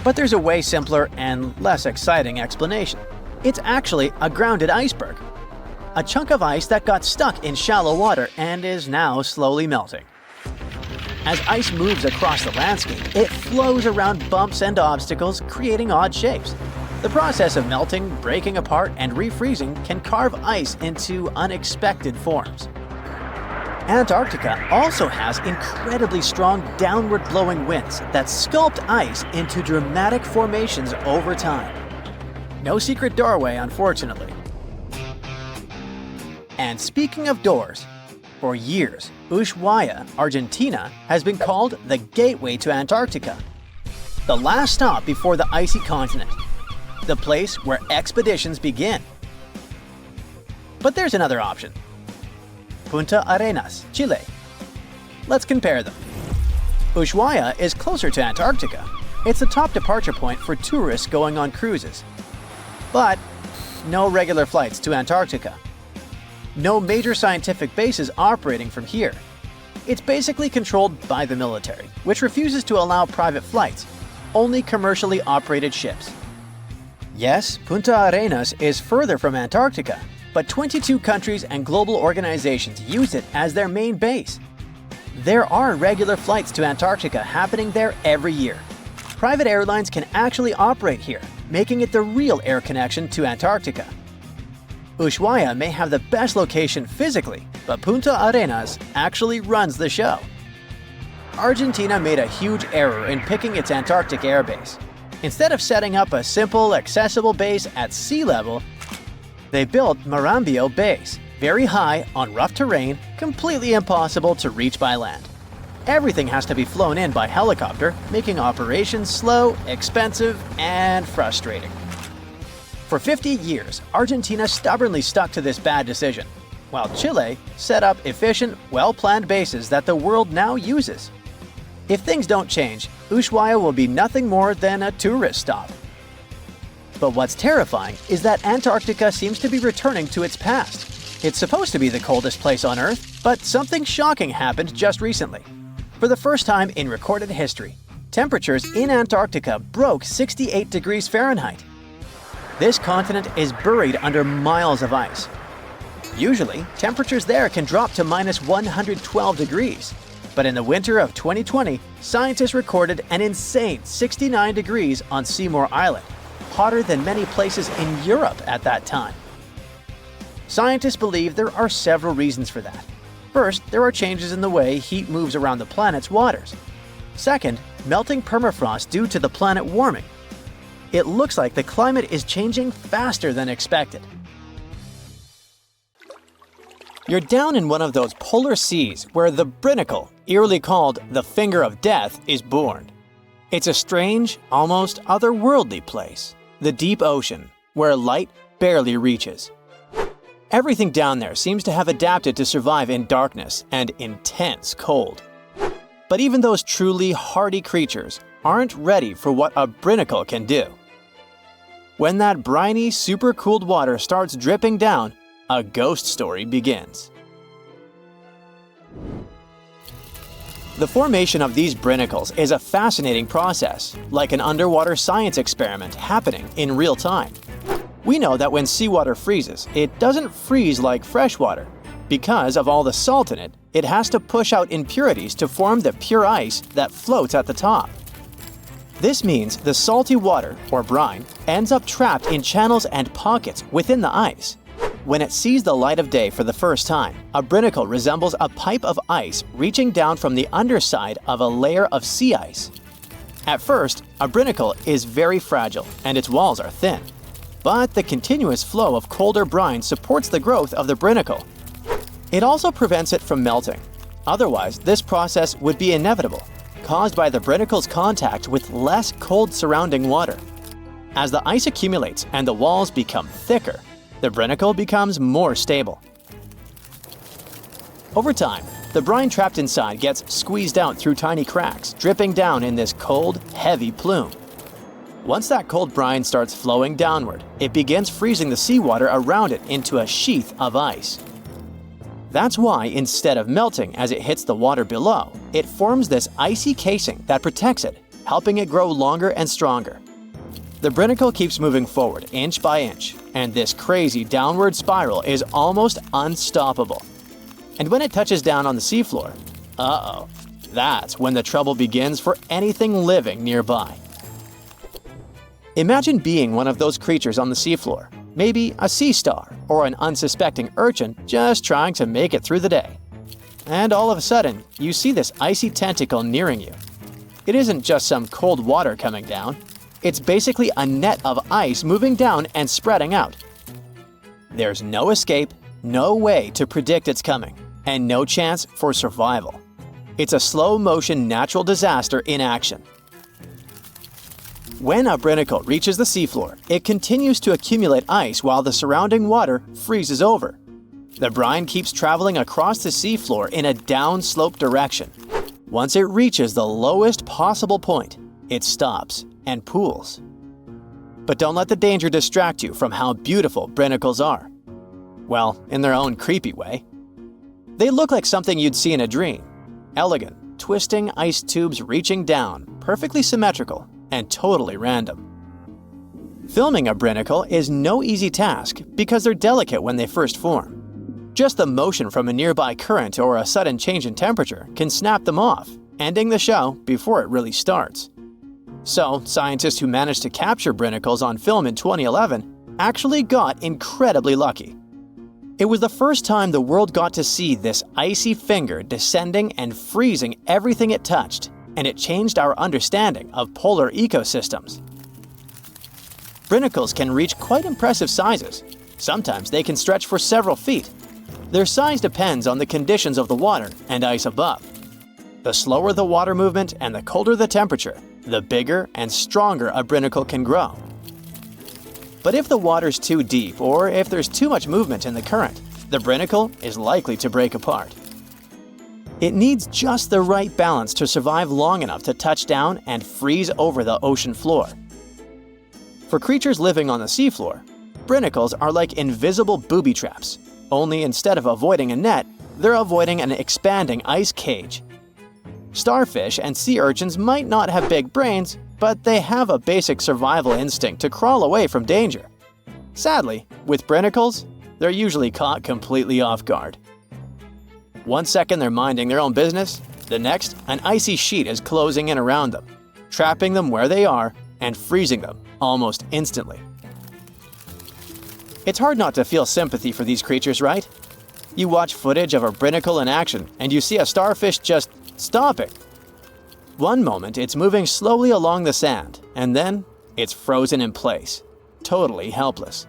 S2: But there's a way simpler and less exciting explanation. It's actually a grounded iceberg, a chunk of ice that got stuck in shallow water and is now slowly melting. As ice moves across the landscape, it flows around bumps and obstacles, creating odd shapes. The process of melting, breaking apart, and refreezing can carve ice into unexpected forms. Antarctica also has incredibly strong downward-blowing winds that sculpt ice into dramatic formations over time. No secret doorway, unfortunately. And speaking of doors, for years, Ushuaia, Argentina, has been called the gateway to Antarctica, the last stop before the icy continent, the place where expeditions begin. But there's another option. Punta Arenas, Chile. Let's compare them. Ushuaia is closer to Antarctica. It's the top departure point for tourists going on cruises. But no regular flights to Antarctica. No major scientific bases operating from here. It's basically controlled by the military, which refuses to allow private flights, only commercially operated ships. Yes, Punta Arenas is further from Antarctica, but 22 countries and global organizations use it as their main base. There are regular flights to Antarctica happening there every year. Private airlines can actually operate here, making it the real air connection to Antarctica. Ushuaia may have the best location physically, but Punta Arenas actually runs the show. Argentina made a huge error in picking its Antarctic airbase. Instead of setting up a simple, accessible base at sea level, they built Marambio Base, very high on rough terrain, completely impossible to reach by land. Everything has to be flown in by helicopter, making operations slow, expensive, and frustrating. For 50 years, Argentina stubbornly stuck to this bad decision, while Chile set up efficient, well-planned bases that the world now uses. If things don't change, Ushuaia will be nothing more than a tourist stop. But what's terrifying is that Antarctica seems to be returning to its past. It's supposed to be the coldest place on Earth, but something shocking happened just recently. For the first time in recorded history, temperatures in Antarctica broke 68 degrees Fahrenheit. This continent is buried under miles of ice. Usually, temperatures there can drop to minus 112 degrees. But in the winter of 2020, scientists recorded an insane 69 degrees on Seymour Island, hotter than many places in Europe at that time. Scientists believe there are several reasons for that. First, there are changes in the way heat moves around the planet's waters. Second, melting permafrost due to the planet warming. It looks like the climate is changing faster than expected. You're down in one of those polar seas where the binnacle, eerily called the finger of death, is born. It's a strange, almost otherworldly place, the deep ocean, where light barely reaches. Everything down there seems to have adapted to survive in darkness and intense cold. But even those truly hardy creatures aren't ready for what a brinacle can do. When that briny, super-cooled water starts dripping down, a ghost story begins. The formation of these brinicles is a fascinating process, like an underwater science experiment happening in real time. We know that when seawater freezes, it doesn't freeze like freshwater. Because of all the salt in it, it has to push out impurities to form the pure ice that floats at the top. This means the salty water, or brine, ends up trapped in channels and pockets within the ice. When it sees the light of day for the first time, a brinacle resembles a pipe of ice reaching down from the underside of a layer of sea ice. At first, a brinacle is very fragile and its walls are thin. But the continuous flow of colder brine supports the growth of the brinacle. It also prevents it from melting. Otherwise, this process would be inevitable, caused by the brinicle's contact with less cold surrounding water. As the ice accumulates and the walls become thicker, the brinacle becomes more stable. Over time, the brine trapped inside gets squeezed out through tiny cracks, dripping down in this cold, heavy plume. Once that cold brine starts flowing downward, it begins freezing the seawater around it into a sheath of ice. That's why, instead of melting as it hits the water below, it forms this icy casing that protects it, helping it grow longer and stronger. The brinacle keeps moving forward inch by inch, and this crazy downward spiral is almost unstoppable. And when it touches down on the seafloor, that's when the trouble begins for anything living nearby. Imagine being one of those creatures on the seafloor, maybe a sea star or an unsuspecting urchin just trying to make it through the day. And all of a sudden, you see this icy tentacle nearing you. It isn't just some cold water coming down. It's basically a net of ice moving down and spreading out. There's no escape, no way to predict its coming, and no chance for survival. It's a slow-motion natural disaster in action. When a brinacle reaches the seafloor, it continues to accumulate ice while the surrounding water freezes over. The brine keeps traveling across the seafloor in a downslope direction. Once it reaches the lowest possible point, it stops and pools. But don't let the danger distract you from how beautiful brinicles are. Well, in their own creepy way. They look like something you'd see in a dream. Elegant, twisting ice tubes reaching down, perfectly symmetrical, and totally random. Filming a brinacle is no easy task because they're delicate when they first form. Just the motion from a nearby current or a sudden change in temperature can snap them off, ending the show before it really starts. So, scientists who managed to capture brinicles on film in 2011 actually got incredibly lucky. It was the first time the world got to see this icy finger descending and freezing everything it touched, and it changed our understanding of polar ecosystems. Brinicles can reach quite impressive sizes. Sometimes they can stretch for several feet. Their size depends on the conditions of the water and ice above. The slower the water movement and the colder the temperature, the bigger and stronger a brinacle can grow. But if the water's too deep or if there's too much movement in the current, the brinacle is likely to break apart. It needs just the right balance to survive long enough to touch down and freeze over the ocean floor. For creatures living on the seafloor, brinicles are like invisible booby traps, only instead of avoiding a net, they're avoiding an expanding ice cage. Starfish and sea urchins might not have big brains, but they have a basic survival instinct to crawl away from danger. Sadly, with brinicles, they're usually caught completely off guard. One second they're minding their own business, the next, an icy sheet is closing in around them, trapping them where they are and freezing them almost instantly. It's hard not to feel sympathy for these creatures, right? You watch footage of a brinacle in action and you see a starfish just stopping. One moment it's moving slowly along the sand, and then it's frozen in place, totally helpless.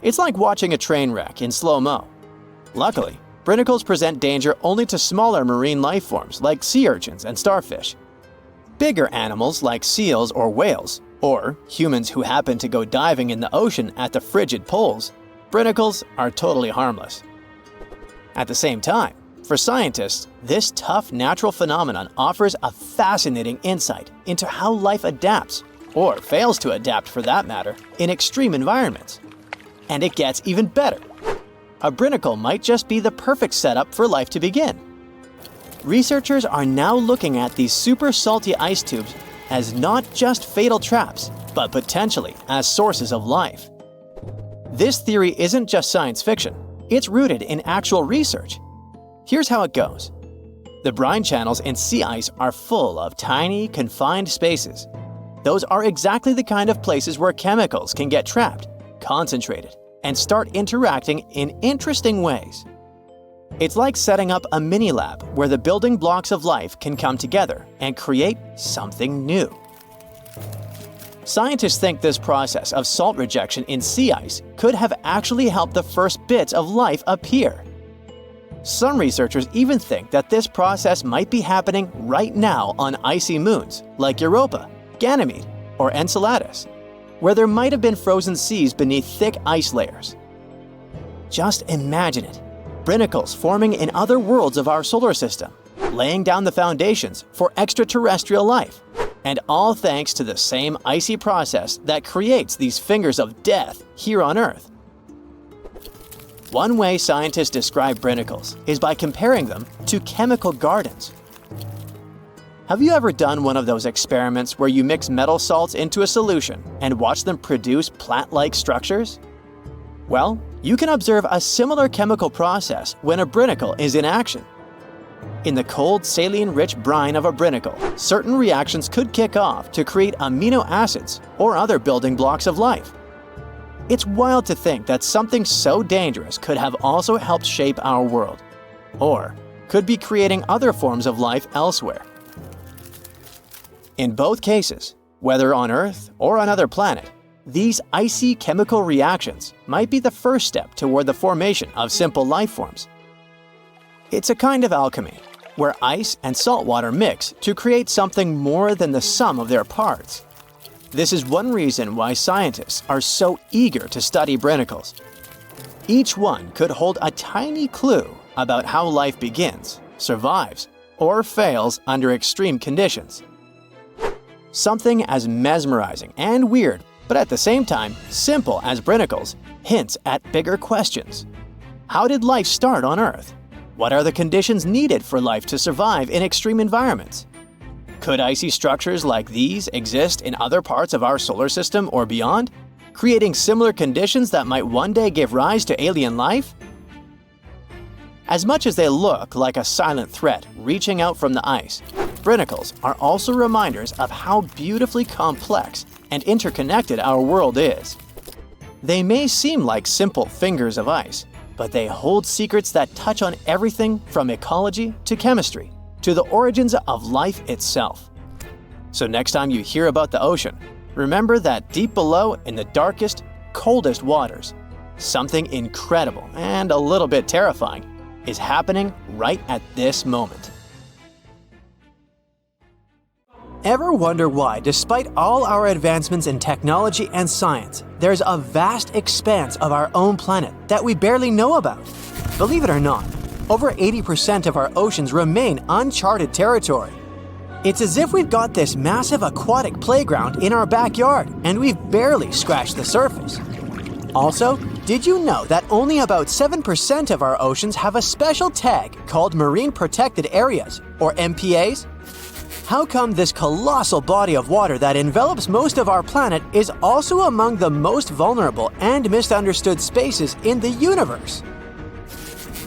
S2: It's like watching a train wreck in slow-mo. Luckily, brinicles present danger only to smaller marine life forms like sea urchins and starfish. Bigger animals like seals or whales, or humans who happen to go diving in the ocean at the frigid poles, brinicles are totally harmless. At the same time, for scientists, this tough natural phenomenon offers a fascinating insight into how life adapts, or fails to adapt for that matter, in extreme environments. And it gets even better. A brinicle might just be the perfect setup for life to begin. Researchers are now looking at these super salty ice tubes as not just fatal traps, but potentially as sources of life. This theory isn't just science fiction, it's rooted in actual research. Here's how it goes. The brine channels in sea ice are full of tiny, confined spaces. Those are exactly the kind of places where chemicals can get trapped, concentrated, and start interacting in interesting ways. It's like setting up a mini-lab where the building blocks of life can come together and create something new. Scientists think this process of salt rejection in sea ice could have actually helped the first bits of life appear. Some researchers even think that this process might be happening right now on icy moons like Europa, Ganymede, or Enceladus, where there might have been frozen seas beneath thick ice layers. Just imagine it. Brinicles forming in other worlds of our solar system, laying down the foundations for extraterrestrial life, and all thanks to the same icy process that creates these fingers of death here on Earth. One way scientists describe brinicles is by comparing them to chemical gardens. Have you ever done one of those experiments where you mix metal salts into a solution and watch them produce plant-like structures? Well, you can observe a similar chemical process when a brinicle is in action. In the cold, saline-rich brine of a brinicle, certain reactions could kick off to create amino acids or other building blocks of life. It's wild to think that something so dangerous could have also helped shape our world, or could be creating other forms of life elsewhere. In both cases, whether on Earth or another planet, these icy chemical reactions might be the first step toward the formation of simple life forms. It's a kind of alchemy, where ice and salt water mix to create something more than the sum of their parts. This is one reason why scientists are so eager to study brinicles. Each one could hold a tiny clue about how life begins, survives, or fails under extreme conditions. Something as mesmerizing and weird, but at the same time simple as brinicles, hints at bigger questions. How did life start on Earth? What are the conditions needed for life to survive in extreme environments? Could icy structures like these exist in other parts of our solar system or beyond, creating similar conditions that might one day give rise to alien life? As much as they look like a silent threat reaching out from the ice, brinicles are also reminders of how beautifully complex and interconnected our world is. They may seem like simple fingers of ice, but they hold secrets that touch on everything from ecology to chemistry, to the origins of life itself. So next time you hear about the ocean, remember that deep below in the darkest, coldest waters, something incredible and a little bit terrifying is happening right at this moment. Ever wonder why, despite all our advancements in technology and science, there's a vast expanse of our own planet that we barely know about? Believe it or not, over 80% of our oceans remain uncharted territory. It's as if we've got this massive aquatic playground in our backyard and we've barely scratched the surface. Also, did you know that only about 7% of our oceans have a special tag called Marine Protected Areas, or MPAs? How come this colossal body of water that envelops most of our planet is also among the most vulnerable and misunderstood spaces in the universe?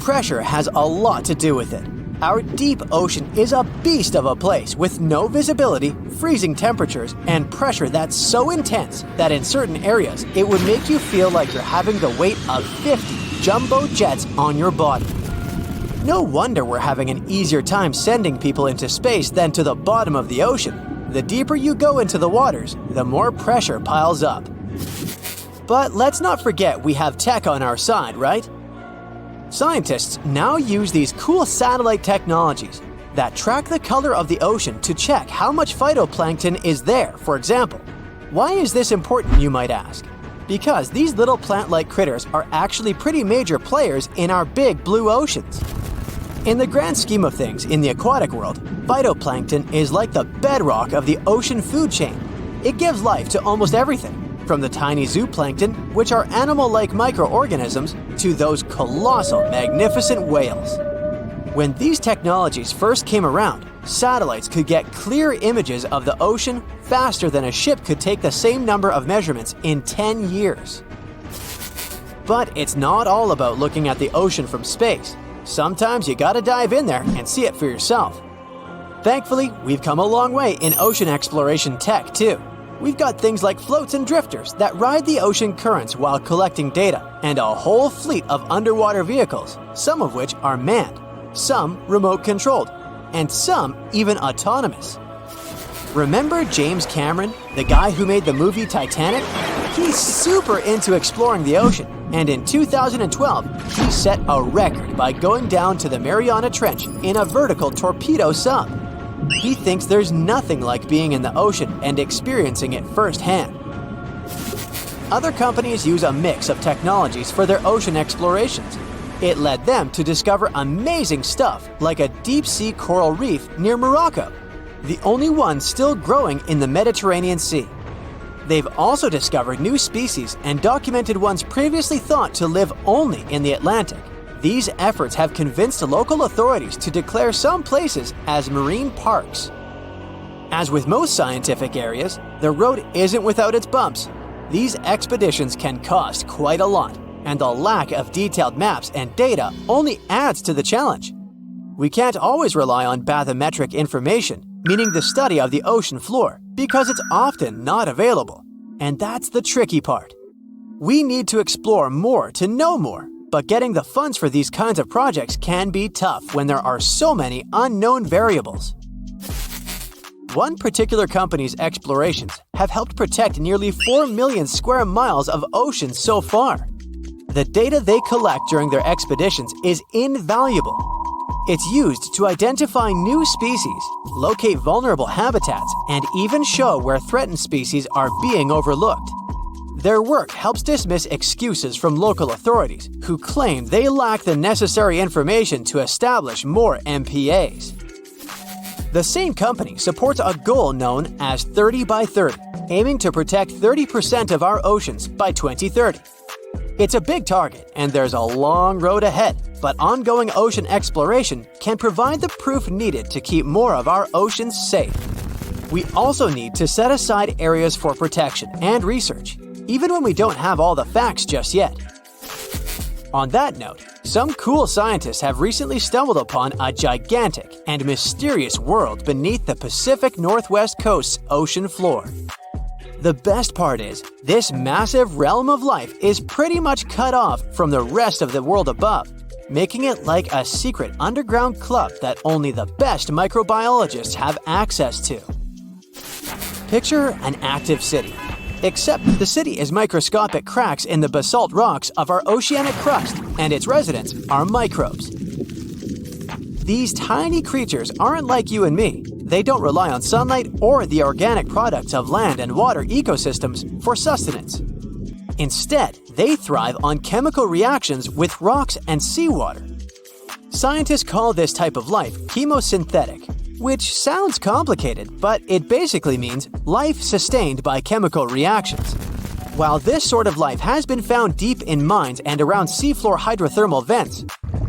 S2: Pressure has a lot to do with it. Our deep ocean is a beast of a place with no visibility, freezing temperatures, and pressure that's so intense that in certain areas it would make you feel like you're having the weight of 50 jumbo jets on your body. No wonder we're having an easier time sending people into space than to the bottom of the ocean. The deeper you go into the waters, the more pressure piles up. But let's not forget we have tech on our side, right? Scientists now use these cool satellite technologies. that track the color of the ocean to check how much phytoplankton is there, for example. Why is this important, you might ask? Because these little plant-like critters are actually pretty major players in our big blue oceans. In the grand scheme of things in the aquatic world, phytoplankton is like the bedrock of the ocean food chain. It gives life to almost everything, from the tiny zooplankton, which are animal-like microorganisms, to those colossal, magnificent whales. When these technologies first came around, satellites could get clear images of the ocean faster than a ship could take the same number of measurements in 10 years. But it's not all about looking at the ocean from space. Sometimes you gotta dive in there and see it for yourself. Thankfully, we've come a long way in ocean exploration tech too. We've got things like floats and drifters that ride the ocean currents while collecting data, and a whole fleet of underwater vehicles, some of which are manned, some remote-controlled, and some even autonomous. Remember James Cameron, the guy who made the movie Titanic? He's super into exploring the ocean, and in 2012, he set a record by going down to the Mariana Trench in a vertical torpedo sub. He thinks there's nothing like being in the ocean and experiencing it firsthand. Other companies use a mix of technologies for their ocean explorations. It led them to discover amazing stuff like a deep-sea coral reef near Morocco, the only one still growing in the Mediterranean Sea. They've also discovered new species and documented ones previously thought to live only in the Atlantic. These efforts have convinced local authorities to declare some places as marine parks. As with most scientific areas, the road isn't without its bumps. These expeditions can cost quite a lot, and the lack of detailed maps and data only adds to the challenge. We can't always rely on bathymetric information, meaning the study of the ocean floor, because it's often not available. And that's the tricky part. We need to explore more to know more, but getting the funds for these kinds of projects can be tough when there are so many unknown variables. One particular company's explorations have helped protect nearly 4 million square miles of ocean so far. The data they collect during their expeditions is invaluable. It's used to identify new species, locate vulnerable habitats, and even show where threatened species are being overlooked. Their work helps dismiss excuses from local authorities who claim they lack the necessary information to establish more MPAs. The same company supports a goal known as 30 by 30, aiming to protect 30% of our oceans by 2030. It's a big target, and there's a long road ahead, but ongoing ocean exploration can provide the proof needed to keep more of our oceans safe. We also need to set aside areas for protection and research, even when we don't have all the facts just yet. On that note, some cool scientists have recently stumbled upon a gigantic and mysterious world beneath the Pacific Northwest coast's ocean floor. The best part is, this massive realm of life is pretty much cut off from the rest of the world above, making it like a secret underground club that only the best microbiologists have access to. Picture an active city. Except the city is microscopic cracks in the basalt rocks of our oceanic crust, and its residents are microbes. These tiny creatures aren't like you and me. They don't rely on sunlight or the organic products of land and water ecosystems for sustenance. Instead, they thrive on chemical reactions with rocks and seawater. Scientists call this type of life chemosynthetic, which sounds complicated, but it basically means life sustained by chemical reactions. While this sort of life has been found deep in mines and around seafloor hydrothermal vents,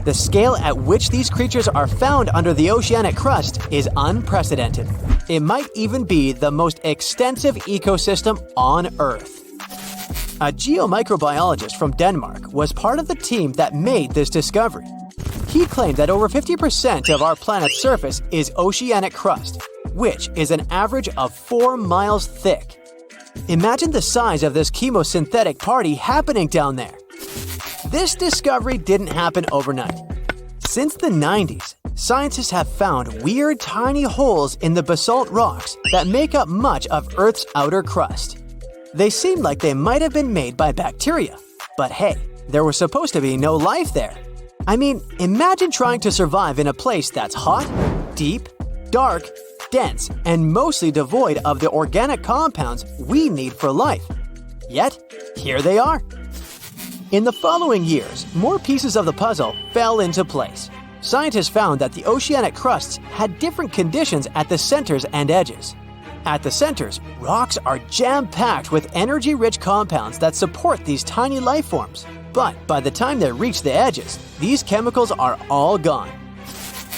S2: the scale at which these creatures are found under the oceanic crust is unprecedented. It might even be the most extensive ecosystem on Earth. A geomicrobiologist from Denmark was part of the team that made this discovery. He claimed that over 50% of our planet's surface is oceanic crust, which is an average of 4 miles thick. Imagine the size of this chemosynthetic party happening down there. This discovery didn't happen overnight. Since the 90s, scientists have found weird tiny holes in the basalt rocks that make up much of Earth's outer crust. They seem like they might have been made by bacteria, but hey, there was supposed to be no life there. I mean, imagine trying to survive in a place that's hot, deep, dark, dense, and mostly devoid of the organic compounds we need for life. Yet, here they are. In the following years, more pieces of the puzzle fell into place. Scientists found that the oceanic crusts had different conditions at the centers and edges. At the centers, rocks are jam-packed with energy-rich compounds that support these tiny life forms. But by the time they reach the edges, these chemicals are all gone.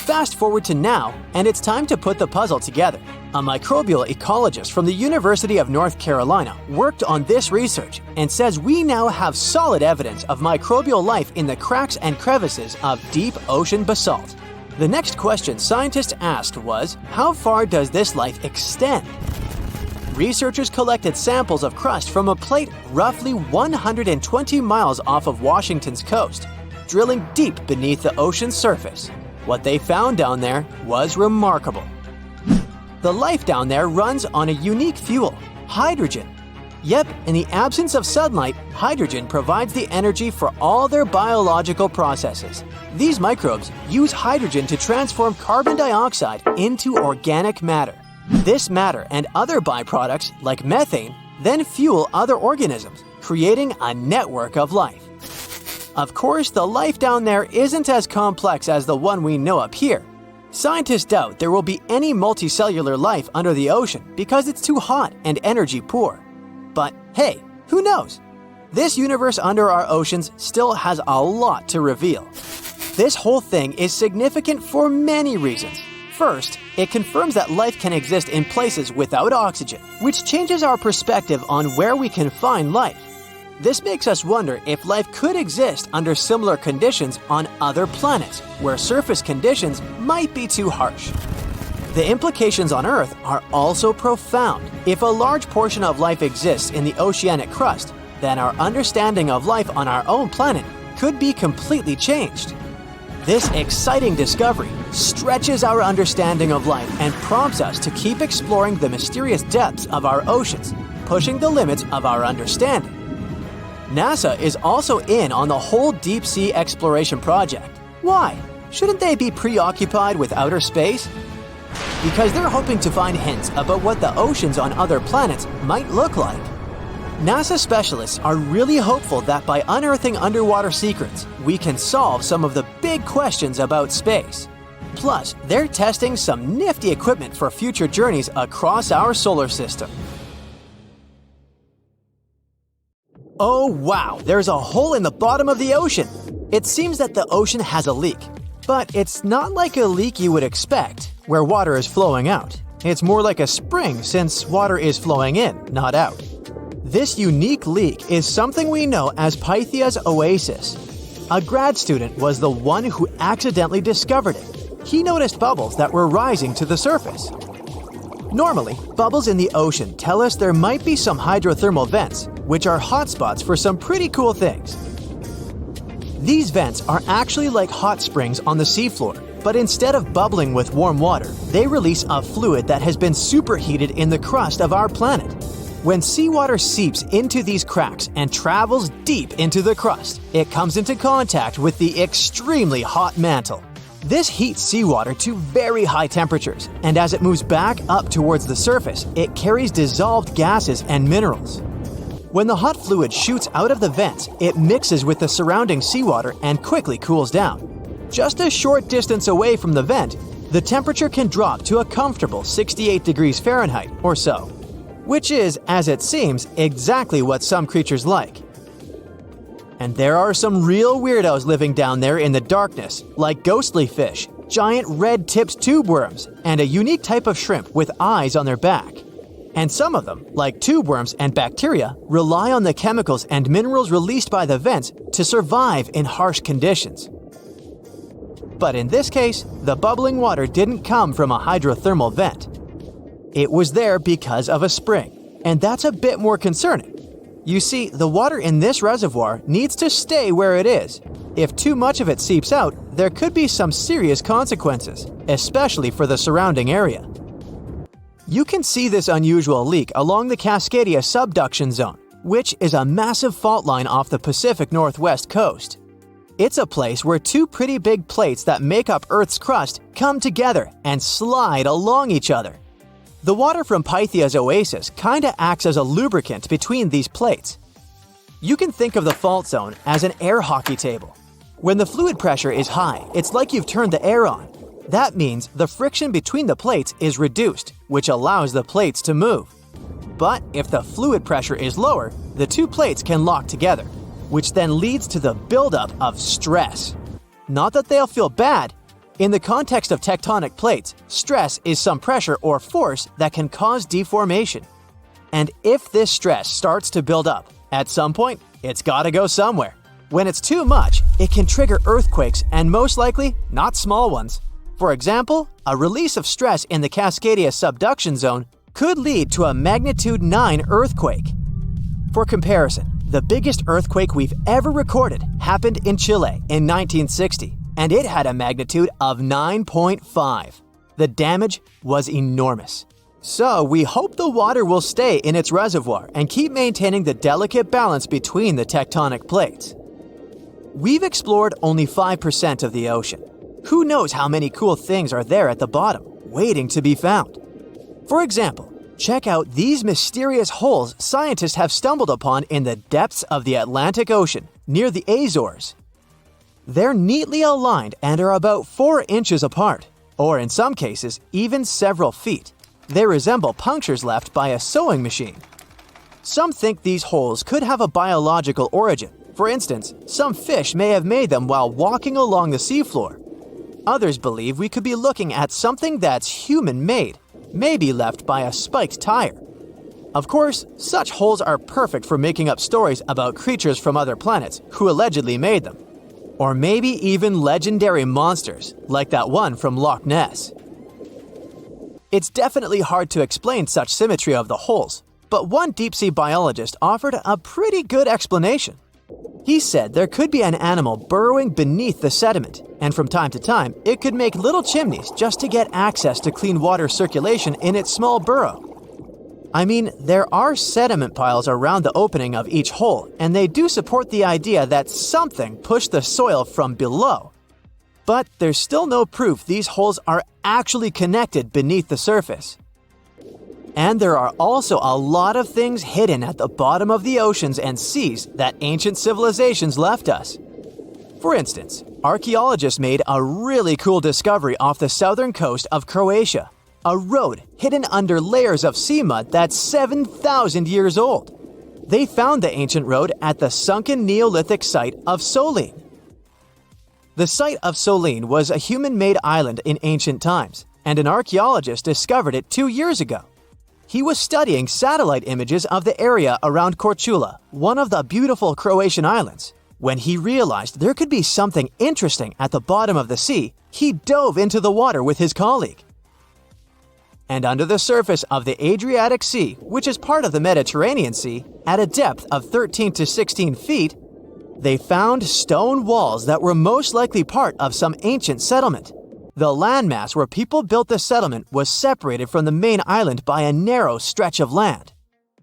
S2: Fast forward to now, and it's time to put the puzzle together. A microbial ecologist from the University of North Carolina worked on this research and says we now have solid evidence of microbial life in the cracks and crevices of deep ocean basalt. The next question scientists asked was, how far does this life extend? Researchers collected samples of crust from a plate roughly 120 miles off of Washington's coast, drilling deep beneath the ocean's surface. What they found down there was remarkable. The life down there runs on a unique fuel, hydrogen. Yep, in the absence of sunlight, hydrogen provides the energy for all their biological processes. These microbes use hydrogen to transform carbon dioxide into organic matter. This matter and other byproducts, like methane, then fuel other organisms, creating a network of life. Of course, the life down there isn't as complex as the one we know up here. Scientists doubt there will be any multicellular life under the ocean because it's too hot and energy poor. But hey, who knows? This universe under our oceans still has a lot to reveal. This whole thing is significant for many reasons. First, it confirms that life can exist in places without oxygen, which changes our perspective on where we can find life. This makes us wonder if life could exist under similar conditions on other planets, where surface conditions might be too harsh. The implications on Earth are also profound. If a large portion of life exists in the oceanic crust, then our understanding of life on our own planet could be completely changed. This exciting discovery stretches our understanding of life and prompts us to keep exploring the mysterious depths of our oceans, pushing the limits of our understanding. NASA is also in on the whole deep sea exploration project. Why? Shouldn't they be preoccupied with outer space? Because they're hoping to find hints about what the oceans on other planets might look like. NASA specialists are really hopeful that by unearthing underwater secrets, we can solve some of the big questions about space. Plus, they're testing some nifty equipment for future journeys across our solar system. Oh wow, there's a hole in the bottom of the ocean! It seems that the ocean has a leak. But it's not like a leak you would expect, where water is flowing out. It's more like a spring since water is flowing in, not out. This unique leak is something we know as Pythia's oasis. A grad student was the one who accidentally discovered it. He noticed bubbles that were rising to the surface. Normally, bubbles in the ocean tell us there might be some hydrothermal vents, which are hotspots for some pretty cool things. These vents are actually like hot springs on the seafloor, but instead of bubbling with warm water, they release a fluid that has been superheated in the crust of our planet. When seawater seeps into these cracks and travels deep into the crust, it comes into contact with the extremely hot mantle. This heats seawater to very high temperatures, and as it moves back up towards the surface, it carries dissolved gases and minerals. When the hot fluid shoots out of the vents, it mixes with the surrounding seawater and quickly cools down. Just a short distance away from the vent, the temperature can drop to a comfortable 68 degrees Fahrenheit or so, which is, as it seems, exactly what some creatures like. And there are some real weirdos living down there in the darkness, like ghostly fish, giant red-tipped tube worms, and a unique type of shrimp with eyes on their back. And some of them, like tube worms and bacteria, rely on the chemicals and minerals released by the vents to survive in harsh conditions. But in this case, the bubbling water didn't come from a hydrothermal vent. It was there because of a spring, and that's a bit more concerning. You see, the water in this reservoir needs to stay where it is. If too much of it seeps out, there could be some serious consequences, especially for the surrounding area. You can see this unusual leak along the Cascadia subduction zone, which is a massive fault line off the Pacific Northwest coast. It's a place where two pretty big plates that make up Earth's crust come together and slide along each other. The water from Pythia's oasis kinda acts as a lubricant between these plates. You can think of the fault zone as an air hockey table. When the fluid pressure is high, it's like you've turned the air on. That means the friction between the plates is reduced, which allows the plates to move. But if the fluid pressure is lower, the two plates can lock together, which then leads to the buildup of stress. Not that they'll feel bad. In the context of tectonic plates, stress is some pressure or force that can cause deformation. And if this stress starts to build up, at some point, it's gotta go somewhere. When it's too much, it can trigger earthquakes and most likely, not small ones. For example, a release of stress in the Cascadia subduction zone could lead to a magnitude 9 earthquake. For comparison, the biggest earthquake we've ever recorded happened in Chile in 1960, and it had a magnitude of 9.5. The damage was enormous. So we hope the water will stay in its reservoir and keep maintaining the delicate balance between the tectonic plates. We've explored only 5% of the ocean. Who knows how many cool things are there at the bottom, waiting to be found? For example, check out these mysterious holes scientists have stumbled upon in the depths of the Atlantic Ocean, near the Azores. They're neatly aligned and are about 4 inches apart, or in some cases, even several feet. They resemble punctures left by a sewing machine. Some think these holes could have a biological origin. For instance, some fish may have made them while walking along the seafloor. Others believe we could be looking at something that's human-made, maybe left by a spiked tire. Of course, such holes are perfect for making up stories about creatures from other planets who allegedly made them. Or maybe even legendary monsters, like that one from Loch Ness. It's definitely hard to explain such symmetry of the holes, but one deep-sea biologist offered a pretty good explanation. He said there could be an animal burrowing beneath the sediment, and from time to time, it could make little chimneys just to get access to clean water circulation in its small burrow. I mean, there are sediment piles around the opening of each hole, and they do support the idea that something pushed the soil from below. But there's still no proof these holes are actually connected beneath the surface. And there are also a lot of things hidden at the bottom of the oceans and seas that ancient civilizations left us. For instance, archaeologists made a really cool discovery off the southern coast of Croatia, a road hidden under layers of sea mud that's 7,000 years old. They found the ancient road at the sunken Neolithic site of Solin. The site of Solin was a human-made island in ancient times, and an archaeologist discovered it 2 years ago. He was studying satellite images of the area around Korčula, one of the beautiful Croatian islands. When he realized there could be something interesting at the bottom of the sea, he dove into the water with his colleague. And under the surface of the Adriatic Sea, which is part of the Mediterranean Sea, at a depth of 13 to 16 feet, they found stone walls that were most likely part of some ancient settlement. The landmass where people built the settlement was separated from the main island by a narrow stretch of land.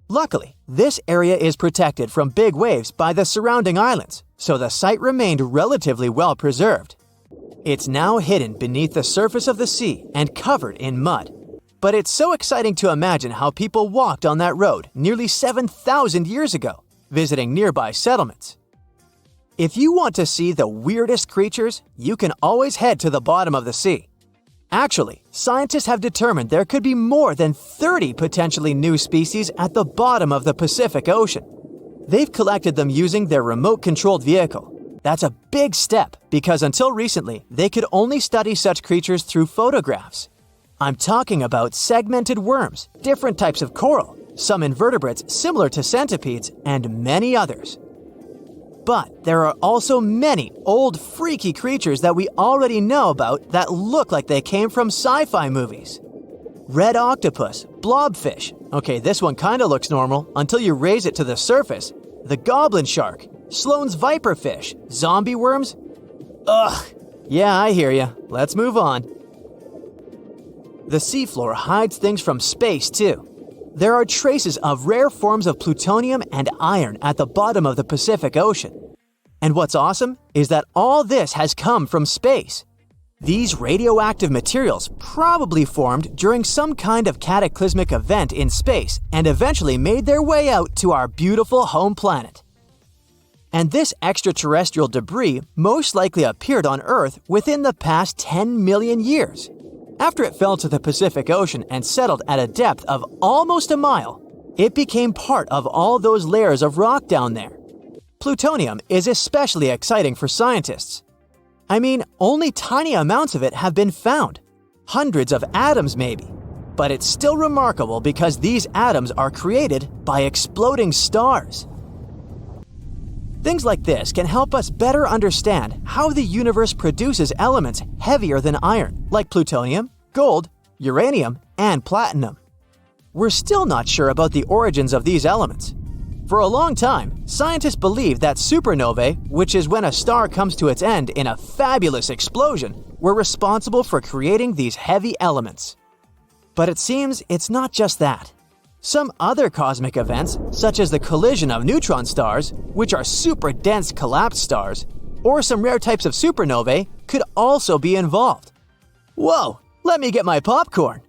S2: Luckily, this area is protected from big waves by the surrounding islands, so the site remained relatively well preserved. It's now hidden beneath the surface of the sea and covered in mud. But it's so exciting to imagine how people walked on that road nearly 7,000 years ago, visiting nearby settlements. If you want to see the weirdest creatures, you can always head to the bottom of the sea. Actually, scientists have determined there could be more than 30 potentially new species at the bottom of the Pacific Ocean. They've collected them using their remote-controlled vehicle. That's a big step because until recently, they could only study such creatures through photographs. I'm talking about segmented worms, different types of coral, some invertebrates similar to centipedes, and many others. But there are also many old freaky creatures that we already know about that look like they came from sci-fi movies. Red octopus, blobfish. Okay, this one kinda looks normal until you raise it to the surface. The goblin shark, Sloane's viperfish, zombie worms. Ugh. Yeah, I hear ya. Let's move on. The seafloor hides things from space too. There are traces of rare forms of plutonium and iron at the bottom of the Pacific Ocean. And what's awesome is that all this has come from space. These radioactive materials probably formed during some kind of cataclysmic event in space and eventually made their way out to our beautiful home planet. And this extraterrestrial debris most likely appeared on Earth within the past 10 million years. After it fell to the Pacific Ocean and settled at a depth of almost a mile, it became part of all those layers of rock down there. Plutonium is especially exciting for scientists. I mean, only tiny amounts of it have been found, hundreds of atoms maybe. But it's still remarkable because these atoms are created by exploding stars. Things like this can help us better understand how the universe produces elements heavier than iron, like plutonium, gold, uranium, and platinum. We're still not sure about the origins of these elements. For a long time, scientists believed that supernovae, which is when a star comes to its end in a fabulous explosion, were responsible for creating these heavy elements. But it seems it's not just that. Some other cosmic events, such as the collision of neutron stars, which are super dense collapsed stars, or some rare types of supernovae, could also be involved. Whoa, let me get my popcorn!